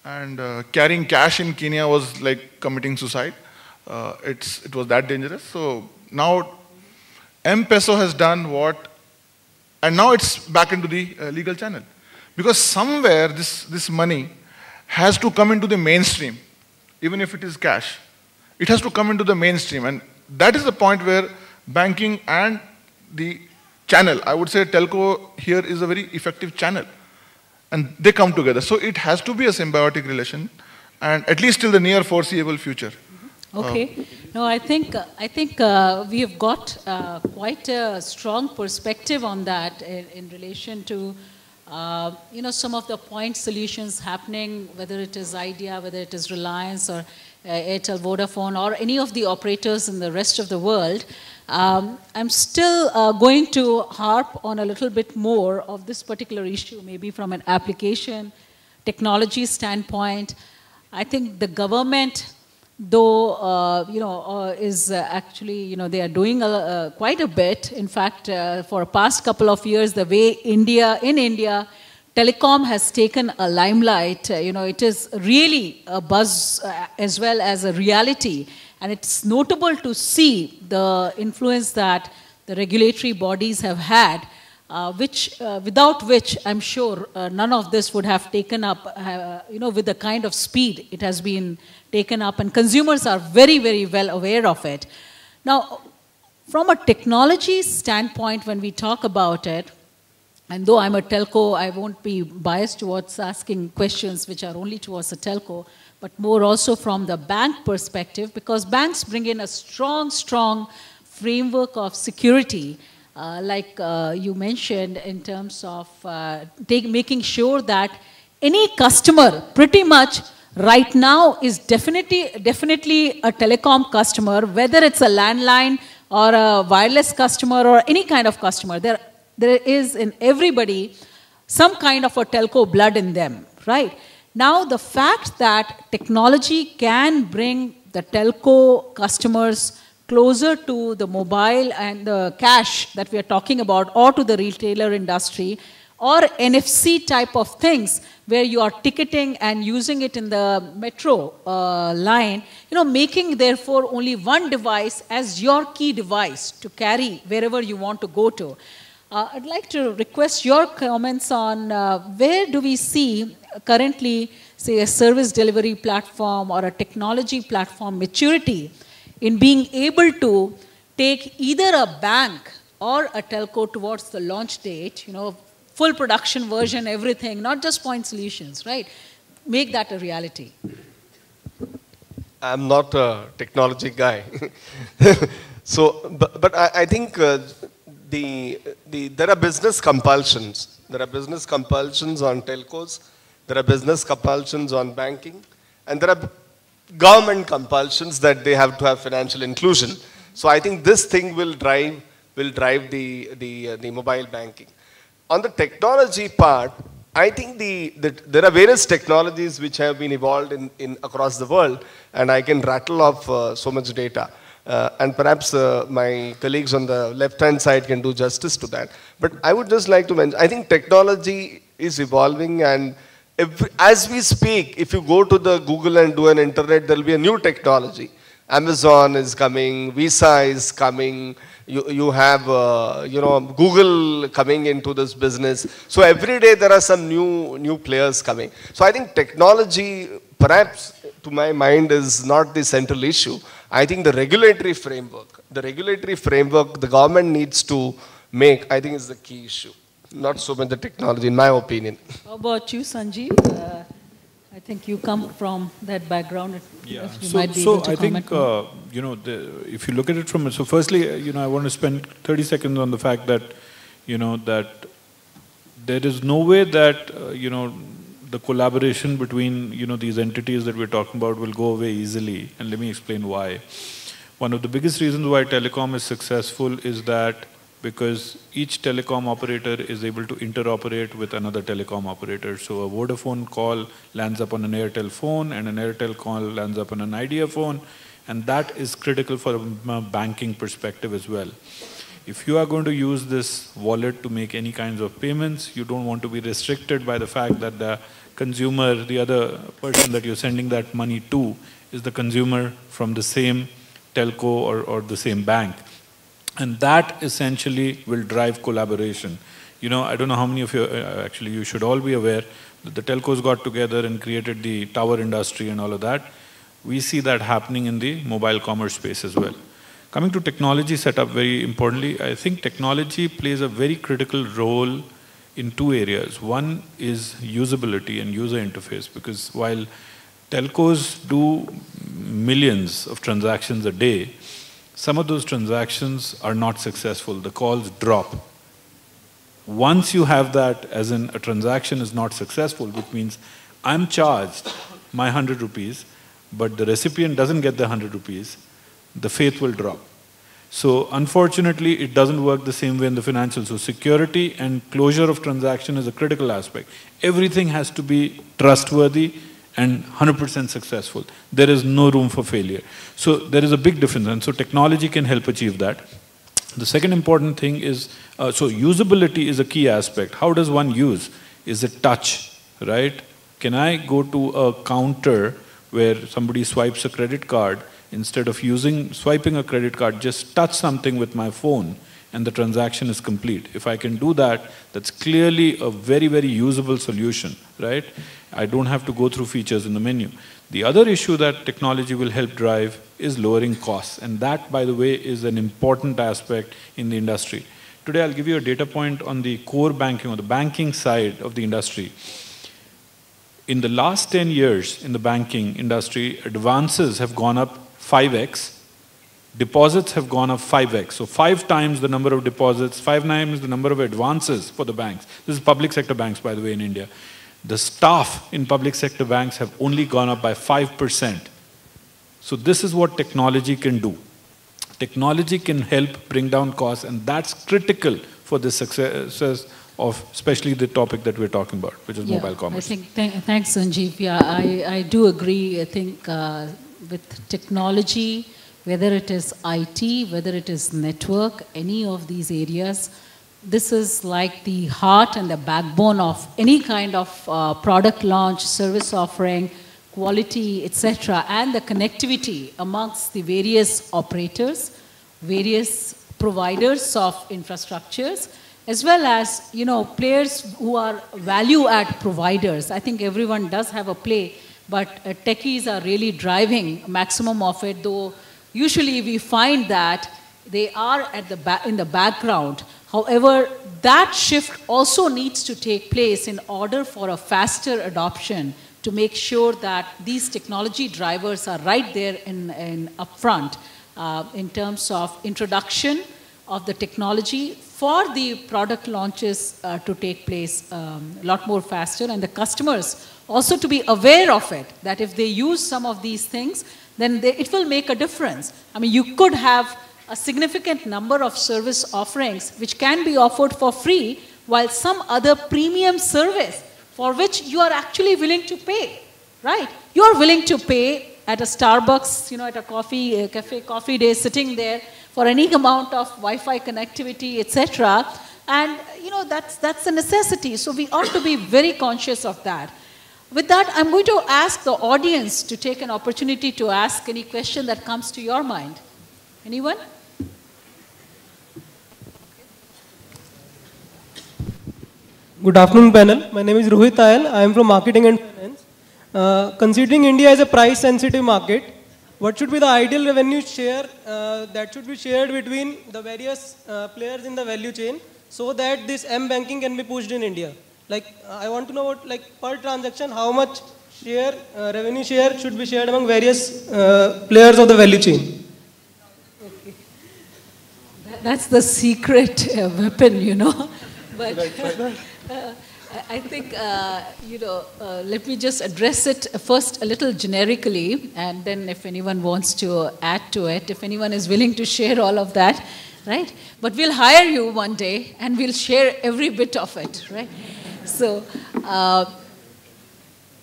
and carrying cash in Kenya was like committing suicide. It was that dangerous. So now M-Peso has done what, and now it's back into the legal channel. Because somewhere this money has to come into the mainstream, even if it is cash. It has to come into the mainstream, and that is the point where banking and the channel, I would say telco here is a very effective channel, and they come together. So it has to be a symbiotic relation, and at least till the near foreseeable future. Okay. No, I think we have got quite a strong perspective on that in relation to some of the point solutions happening, whether it is Idea, whether it is Reliance or Airtel, Vodafone, or any of the operators in the rest of the world. I'm still going to harp on a little bit more of this particular issue, maybe from an application technology standpoint. I think the government, though, is actually, they are doing quite a bit. In fact, for the past couple of years, the way in India, telecom has taken a limelight. It is really a buzz as well as a reality. And it's notable to see the influence that the regulatory bodies have had, without which I'm sure none of this would have taken up, with the kind of speed it has been taken up, and consumers are very, very well aware of it. Now, from a technology standpoint, when we talk about it, and though I'm a telco, I won't be biased towards asking questions which are only towards a telco, but more also from the bank perspective, because banks bring in a strong framework of security, like you mentioned, in terms of making sure that any customer pretty much right now is definitely a telecom customer, whether it's a landline or a wireless customer or any kind of customer. There is in everybody some kind of a telco blood in them, right? Now, the fact that technology can bring the telco customers closer to the mobile and the cash that we are talking about, or to the retailer industry, or NFC type of things where you are ticketing and using it in the metro line, making therefore only one device as your key device to carry wherever you want to go to. I'd like to request your comments on where do we see currently, say, a service delivery platform or a technology platform maturity in being able to take either a bank or a telco towards the launch date, full production version, everything, not just point solutions, right? Make that a reality. I'm not a technology guy. But I think there are business compulsions. There are business compulsions on telcos. There are business compulsions on banking. And there are government compulsions that they have to have financial inclusion. So I think this thing will drive the mobile banking. On the technology part, I think there are various technologies which have been evolved in across the world, and I can rattle off so much data. And perhaps my colleagues on the left-hand side can do justice to that. But I would just like to mention, I think technology is evolving, and as we speak, if you go to the Google and do an internet, there will be a new technology. Amazon is coming, Visa is coming, you have Google coming into this business. So every day there are some new players coming. So I think technology, perhaps to my mind, is not the central issue. I think the regulatory framework the government needs to make, I think, is the key issue. Not so much the technology, in my opinion. How about you, Sanjeev? I think you come from that background. Yeah. If you might be able to comment. If you look at it from, so firstly, I want to spend 30 seconds on the fact that, that there is no way that, the collaboration between, these entities that we're talking about will go away easily. And let me explain why. One of the biggest reasons why telecom is successful is that because each telecom operator is able to interoperate with another telecom operator. So a Vodafone call lands up on an Airtel phone, and an Airtel call lands up on an Idea phone, and that is critical for a banking perspective as well. If you are going to use this wallet to make any kinds of payments, you don't want to be restricted by the fact that the consumer, the other person that you're sending that money to, is the consumer from the same telco or the same bank. And that essentially will drive collaboration. I don't know how many of you, actually you should all be aware that the telcos got together and created the tower industry and all of that. We see that happening in the mobile commerce space as well. Coming to technology setup, very importantly, I think technology plays a very critical role in two areas. One is usability and user interface, because while telcos do millions of transactions a day, some of those transactions are not successful. The calls drop. Once you have that, as in a transaction is not successful, which means I'm charged my 100 rupees, but the recipient doesn't get the 100 rupees, the faith will drop. So unfortunately, it doesn't work the same way in the financial. So security and closure of transaction is a critical aspect. Everything has to be trustworthy and 100% successful. There is no room for failure. So there is a big difference, and so technology can help achieve that. The second important thing is, so usability is a key aspect. How does one use? Is it touch, right? Can I go to a counter where somebody swipes a credit card, instead of swiping a credit card, just touch something with my phone and the transaction is complete? If I can do that, that's clearly a very, very usable solution, right? I don't have to go through features in the menu. The other issue that technology will help drive is lowering costs, and that, by the way, is an important aspect in the industry. Today, I'll give you a data point on the core banking, or the banking side of the industry. In the last 10 years in the banking industry, advances have gone up 5x, deposits have gone up 5x. So 5 times the number of deposits, 5 times the number of advances for the banks. This is public sector banks, by the way, in India. The staff in public sector banks have only gone up by 5%. So this is what technology can do. Technology can help bring down costs, and that's critical for the success of especially the topic that we're talking about, which is mobile commerce. I think, thanks, Sanjeev. Yeah, I do agree. I think with technology, whether it is IT, whether it is network, any of these areas, this is like the heart and the backbone of any kind of product launch, service offering, quality, etc., and the connectivity amongst the various operators, various providers of infrastructures, as well as, you know, players who are value-add providers. I think everyone does have a play, but techies are really driving maximum of it, though usually we find that they are at in the background. However, that shift also needs to take place in order for a faster adoption, to make sure that these technology drivers are right there in upfront in terms of introduction of the technology for the product launches to take place a lot more faster, and the customers also to be aware of it, that if they use some of these things, then it will make a difference. I mean, you could have a significant number of service offerings which can be offered for free, while some other premium service for which you are actually willing to pay, right? You are willing to pay at a Starbucks, you know, at a cafe coffee day, sitting there for any amount of Wi-Fi connectivity, etc. And, you know, that's a necessity. So we ought to be very conscious of that. With that, I'm going to ask the audience to take an opportunity to ask any question that comes to your mind. Anyone? Good afternoon, panel. My name is Rohit Ayal. I am from Marketing and Finance. Considering India as a price-sensitive market, what should be the ideal revenue share that should be shared between the various players in the value chain, so that this M-banking can be pushed in India? Like, I want to know what, like, per transaction, how much share, revenue share should be shared among various players of the value chain? Okay. That's the secret weapon, you know. But I think, you know, let me just address it first a little generically, and then if anyone wants to add to it, if anyone is willing to share all of that, right? But we'll hire you one day and we'll share every bit of it, right? So,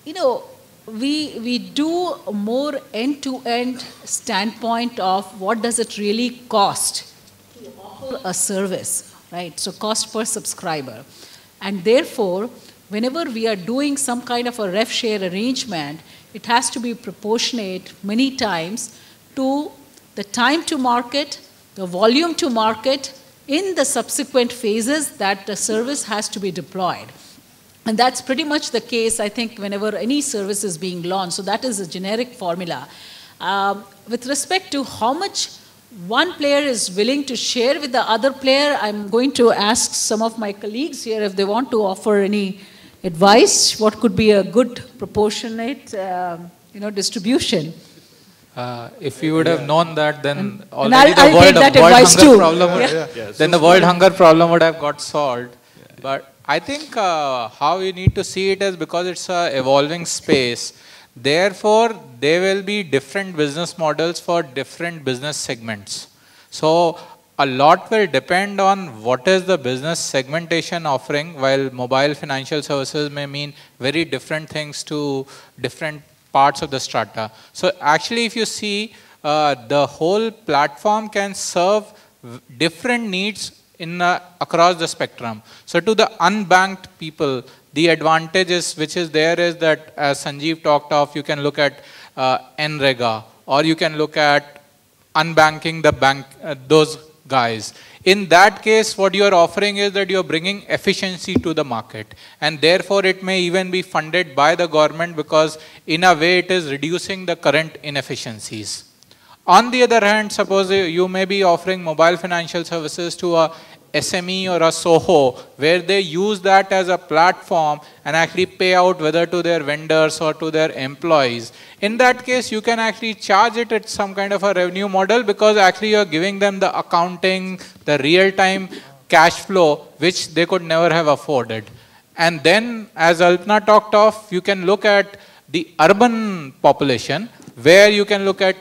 you know, we do a more end-to-end standpoint of what does it really cost to offer a service, right? So cost per subscriber. And therefore, whenever we are doing some kind of a rev share arrangement, it has to be proportionate many times to the time to market, the volume to market in the subsequent phases that the service has to be deployed. And that's pretty much the case, I think, whenever any service is being launched. So that is a generic formula. With respect to how much one player is willing to share with the other player, I'm going to ask some of my colleagues here if they want to offer any advice. What could be a good proportionate, you know, distribution? If we would have known that, then and already I'll take that advice too. Then the world hunger problem would have got solved. But I think how you need to see it is because it's a evolving space. Therefore, there will be different business models for different business segments. So a lot will depend on what is the business segmentation offering, while mobile financial services may mean very different things to different parts of the strata. So actually, if you see, the whole platform can serve different needs in across the spectrum. So to the unbanked people, the advantages which is there is that, as Sanjeev talked of, you can look at NREGA, or you can look at unbanking the bank, those guys. In that case, what you are offering is that you are bringing efficiency to the market, and therefore it may even be funded by the government, because in a way it is reducing the current inefficiencies. On the other hand, suppose you may be offering mobile financial services to a SME or a SOHO, where they use that as a platform and actually pay out whether to their vendors or to their employees. In that case, you can actually charge it at some kind of a revenue model, because actually you are giving them the accounting, the real-time cash flow, which they could never have afforded. And then, as Alpna talked of, you can look at the urban population, where you can look at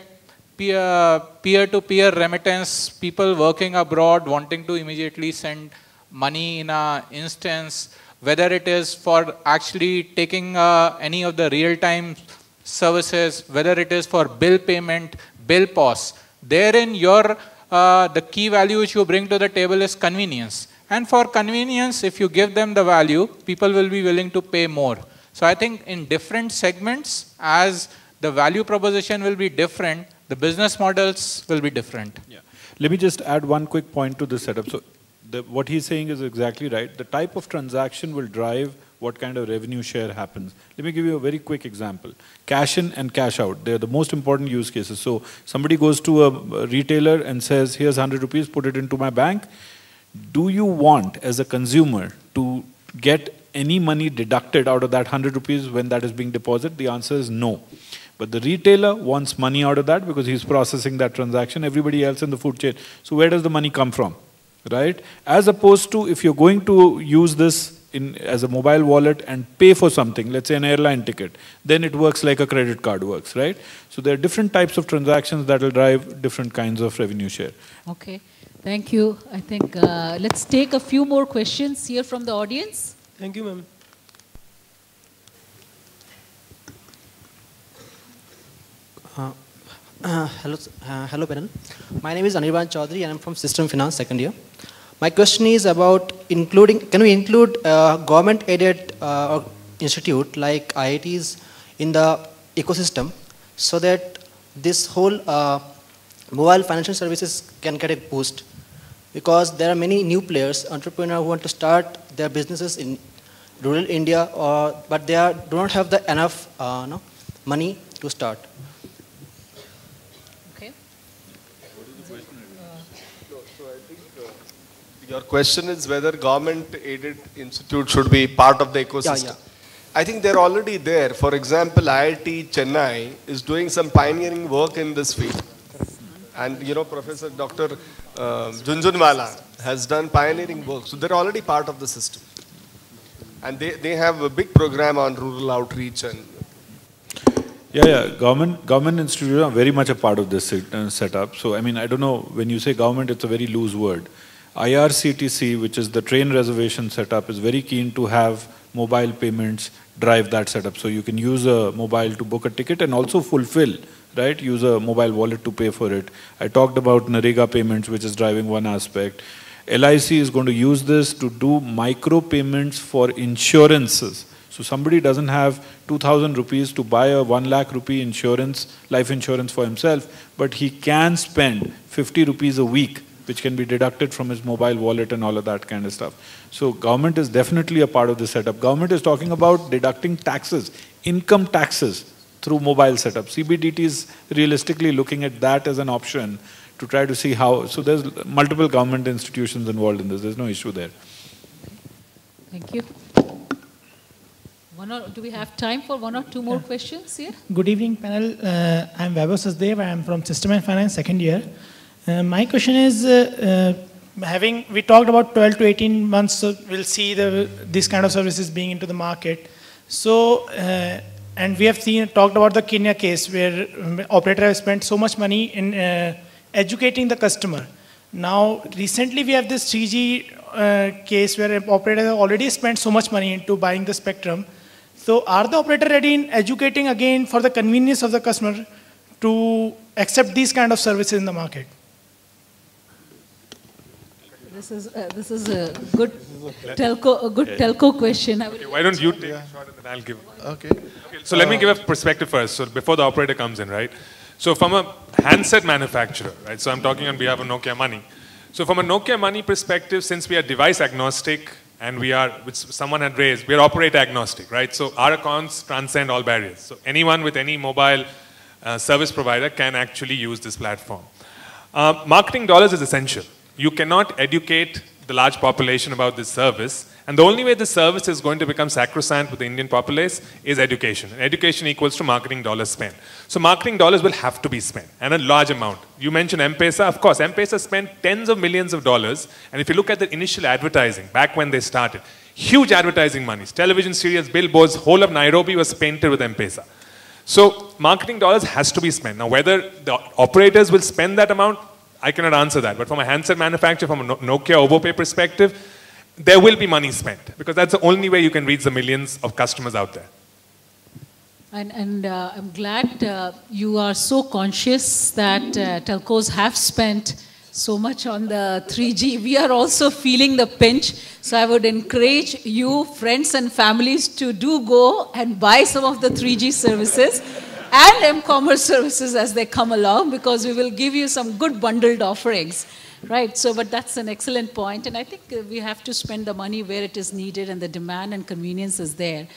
peer-to-peer remittance, people working abroad wanting to immediately send money in an instance, whether it is for actually taking any of the real-time services, whether it is for bill payment, bill POS. Therein, the key value which you bring to the table is convenience. And for convenience, if you give them the value, people will be willing to pay more. So I think in different segments, as the value proposition will be different, the business models will be different. Yeah. Let me just add one quick point to this setup. So what he's saying is exactly right. The type of transaction will drive what kind of revenue share happens. Let me give you a very quick example. Cash in and cash out, they're the most important use cases. So somebody goes to a retailer and says, here's 100 rupees, put it into my bank. Do you want, as a consumer, to get any money deducted out of that 100 rupees when that is being deposited? The answer is no. But the retailer wants money out of that because he's processing that transaction, everybody else in the food chain. So where does the money come from, right? As opposed to if you're going to use this as a mobile wallet and pay for something, let's say an airline ticket, then it works like a credit card works, right? So there are different types of transactions that will drive different kinds of revenue share. Okay, thank you. I think let's take a few more questions here from the audience. Thank you, ma'am. Hello panel. My name is Anirban Chaudhary and I'm from System Finance second year. My question is about can we include government-aided institute like IITs in the ecosystem so that this whole mobile financial services can get a boost? Because there are many new players, entrepreneurs who want to start their businesses in rural India, but they do not have the enough money to start. Your question is whether government-aided institute should be part of the ecosystem. Yeah. I think they're already there. For example, IIT Chennai is doing some pioneering work in this field. And Professor Dr. Junjunwala has done pioneering work. So they're already part of the system. And they have a big program on rural outreach. And Yeah. Government institutes are very much a part of this setup. So, I mean, I don't know, when you say government, it's a very loose word. IRCTC, which is the train reservation setup, is very keen to have mobile payments drive that setup. So you can use a mobile to book a ticket and also fulfill, right? Use a mobile wallet to pay for it. I talked about NREGA payments, which is driving one aspect. LIC is going to use this to do micro payments for insurances. So somebody doesn't have 2,000 rupees to buy a 1 lakh rupee insurance, life insurance for himself, but he can spend 50 rupees a week, which can be deducted from his mobile wallet and all of that kind of stuff. So government is definitely a part of this setup. Government is talking about deducting taxes, income taxes through mobile setup. CBDT is realistically looking at that as an option to try to see how, so there's multiple government institutions involved in this. There's no issue there. Thank you. Do we have time for one or two more questions here? Good evening, panel. I'm Vaibhav Sasdev. I'm from System and Finance, second year. My question is, we talked about 12 to 18 months, so we'll see these kind of services being into the market. So, and we have talked about the Kenya case where operator has spent so much money in educating the customer. Now, recently we have this 3G case where an operator has already spent so much money into buying the spectrum. So, are the operator ready in educating again for the convenience of the customer to accept these kind of services in the market? This is a good telco question. Okay, why don't you take a shot and then I'll give. Okay. So let me give a perspective first. So before the operator comes in, right? So from a handset manufacturer, right? So I'm talking on behalf of Nokia Money. So from a Nokia Money perspective, since we are device agnostic and we are, which someone had raised, we are operator agnostic, right? So our accounts transcend all barriers. So anyone with any mobile service provider can actually use this platform. Marketing dollars is essential. You cannot educate the large population about this service. And the only way this service is going to become sacrosanct with the Indian populace is education. And education equals to marketing dollars spent. So marketing dollars will have to be spent, and a large amount. You mentioned M-Pesa. Of course, M-Pesa spent tens of millions of dollars. And if you look at the initial advertising, back when they started, huge advertising monies, television serials, billboards, whole of Nairobi was painted with M-Pesa. So marketing dollars has to be spent. Now, whether the operators will spend that amount, I cannot answer that. But from a handset manufacturer, from a Nokia OvoPay perspective, there will be money spent, because that's the only way you can reach the millions of customers out there. And I'm glad you are so conscious that telcos have spent so much on the 3G. We are also feeling the pinch. So I would encourage you, friends and families, to do go and buy some of the 3G services and M-commerce services as they come along, because we will give you some good bundled offerings. Right, so but that's an excellent point, and I think we have to spend the money where it is needed and the demand and convenience is there.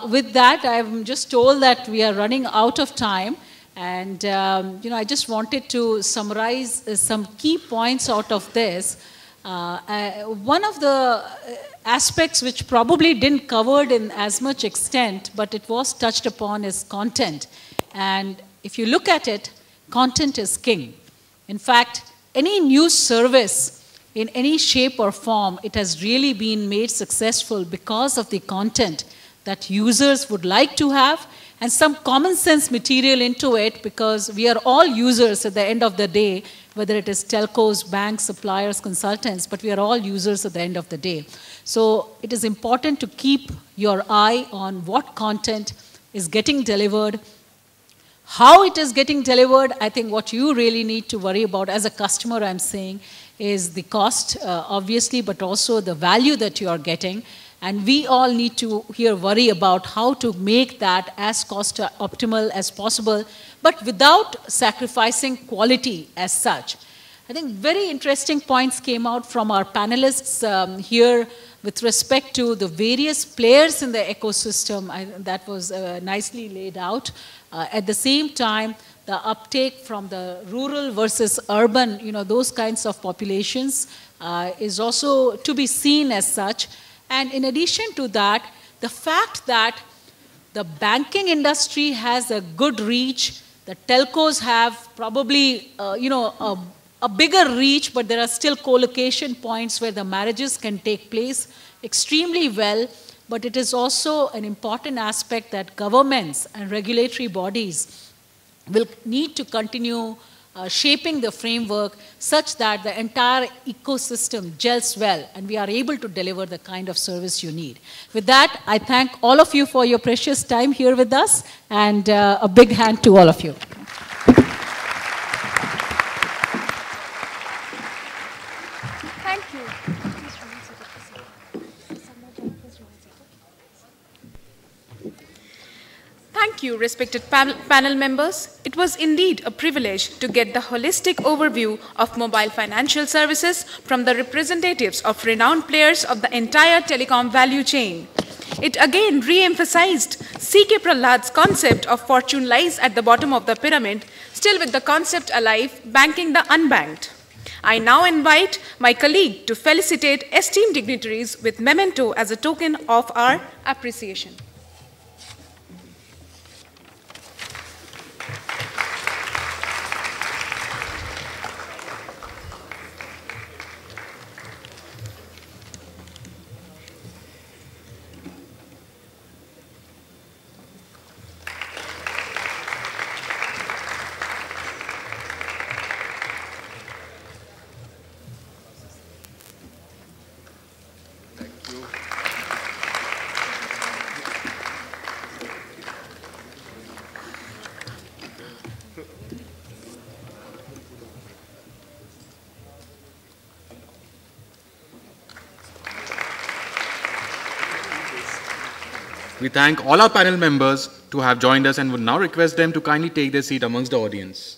With that, I'm just told that we are running out of time, and I just wanted to summarize some key points out of this. One of the aspects which probably didn't covered in as much extent, but it was touched upon, is content. And if you look at it, content is king. In fact, any news service in any shape or form, it has really been made successful because of the content that users would like to have, and some common sense material into it, because we are all users at the end of the day, whether it is telcos, banks, suppliers, consultants, but we are all users at the end of the day. So it is important to keep your eye on what content is getting delivered, how it is getting delivered. I think what you really need to worry about as a customer, I'm saying, is the cost, obviously, but also the value that you are getting. And we all need to here worry about how to make that as cost optimal as possible, but without sacrificing quality as such. I think very interesting points came out from our panelists here with respect to the various players in the ecosystem. That was nicely laid out. At the same time, the uptake from the rural versus urban, those kinds of populations is also to be seen as such. And in addition to that, the fact that the banking industry has a good reach, the telcos have probably, a bigger reach, but there are still co-location points where the marriages can take place extremely well. But it is also an important aspect that governments and regulatory bodies will need to continue shaping the framework such that the entire ecosystem gels well and we are able to deliver the kind of service you need. With that, I thank all of you for your precious time here with us, and a big hand to all of you. Thank you. Thank you, respected panel members. It was indeed a privilege to get the holistic overview of mobile financial services from the representatives of renowned players of the entire telecom value chain. It again re-emphasized C.K. Prahlad's concept of fortune lies at the bottom of the pyramid, still with the concept alive, banking the unbanked. I now invite my colleague to felicitate esteemed dignitaries with memento as a token of our appreciation. We thank all our panel members to have joined us and would now request them to kindly take their seat amongst the audience.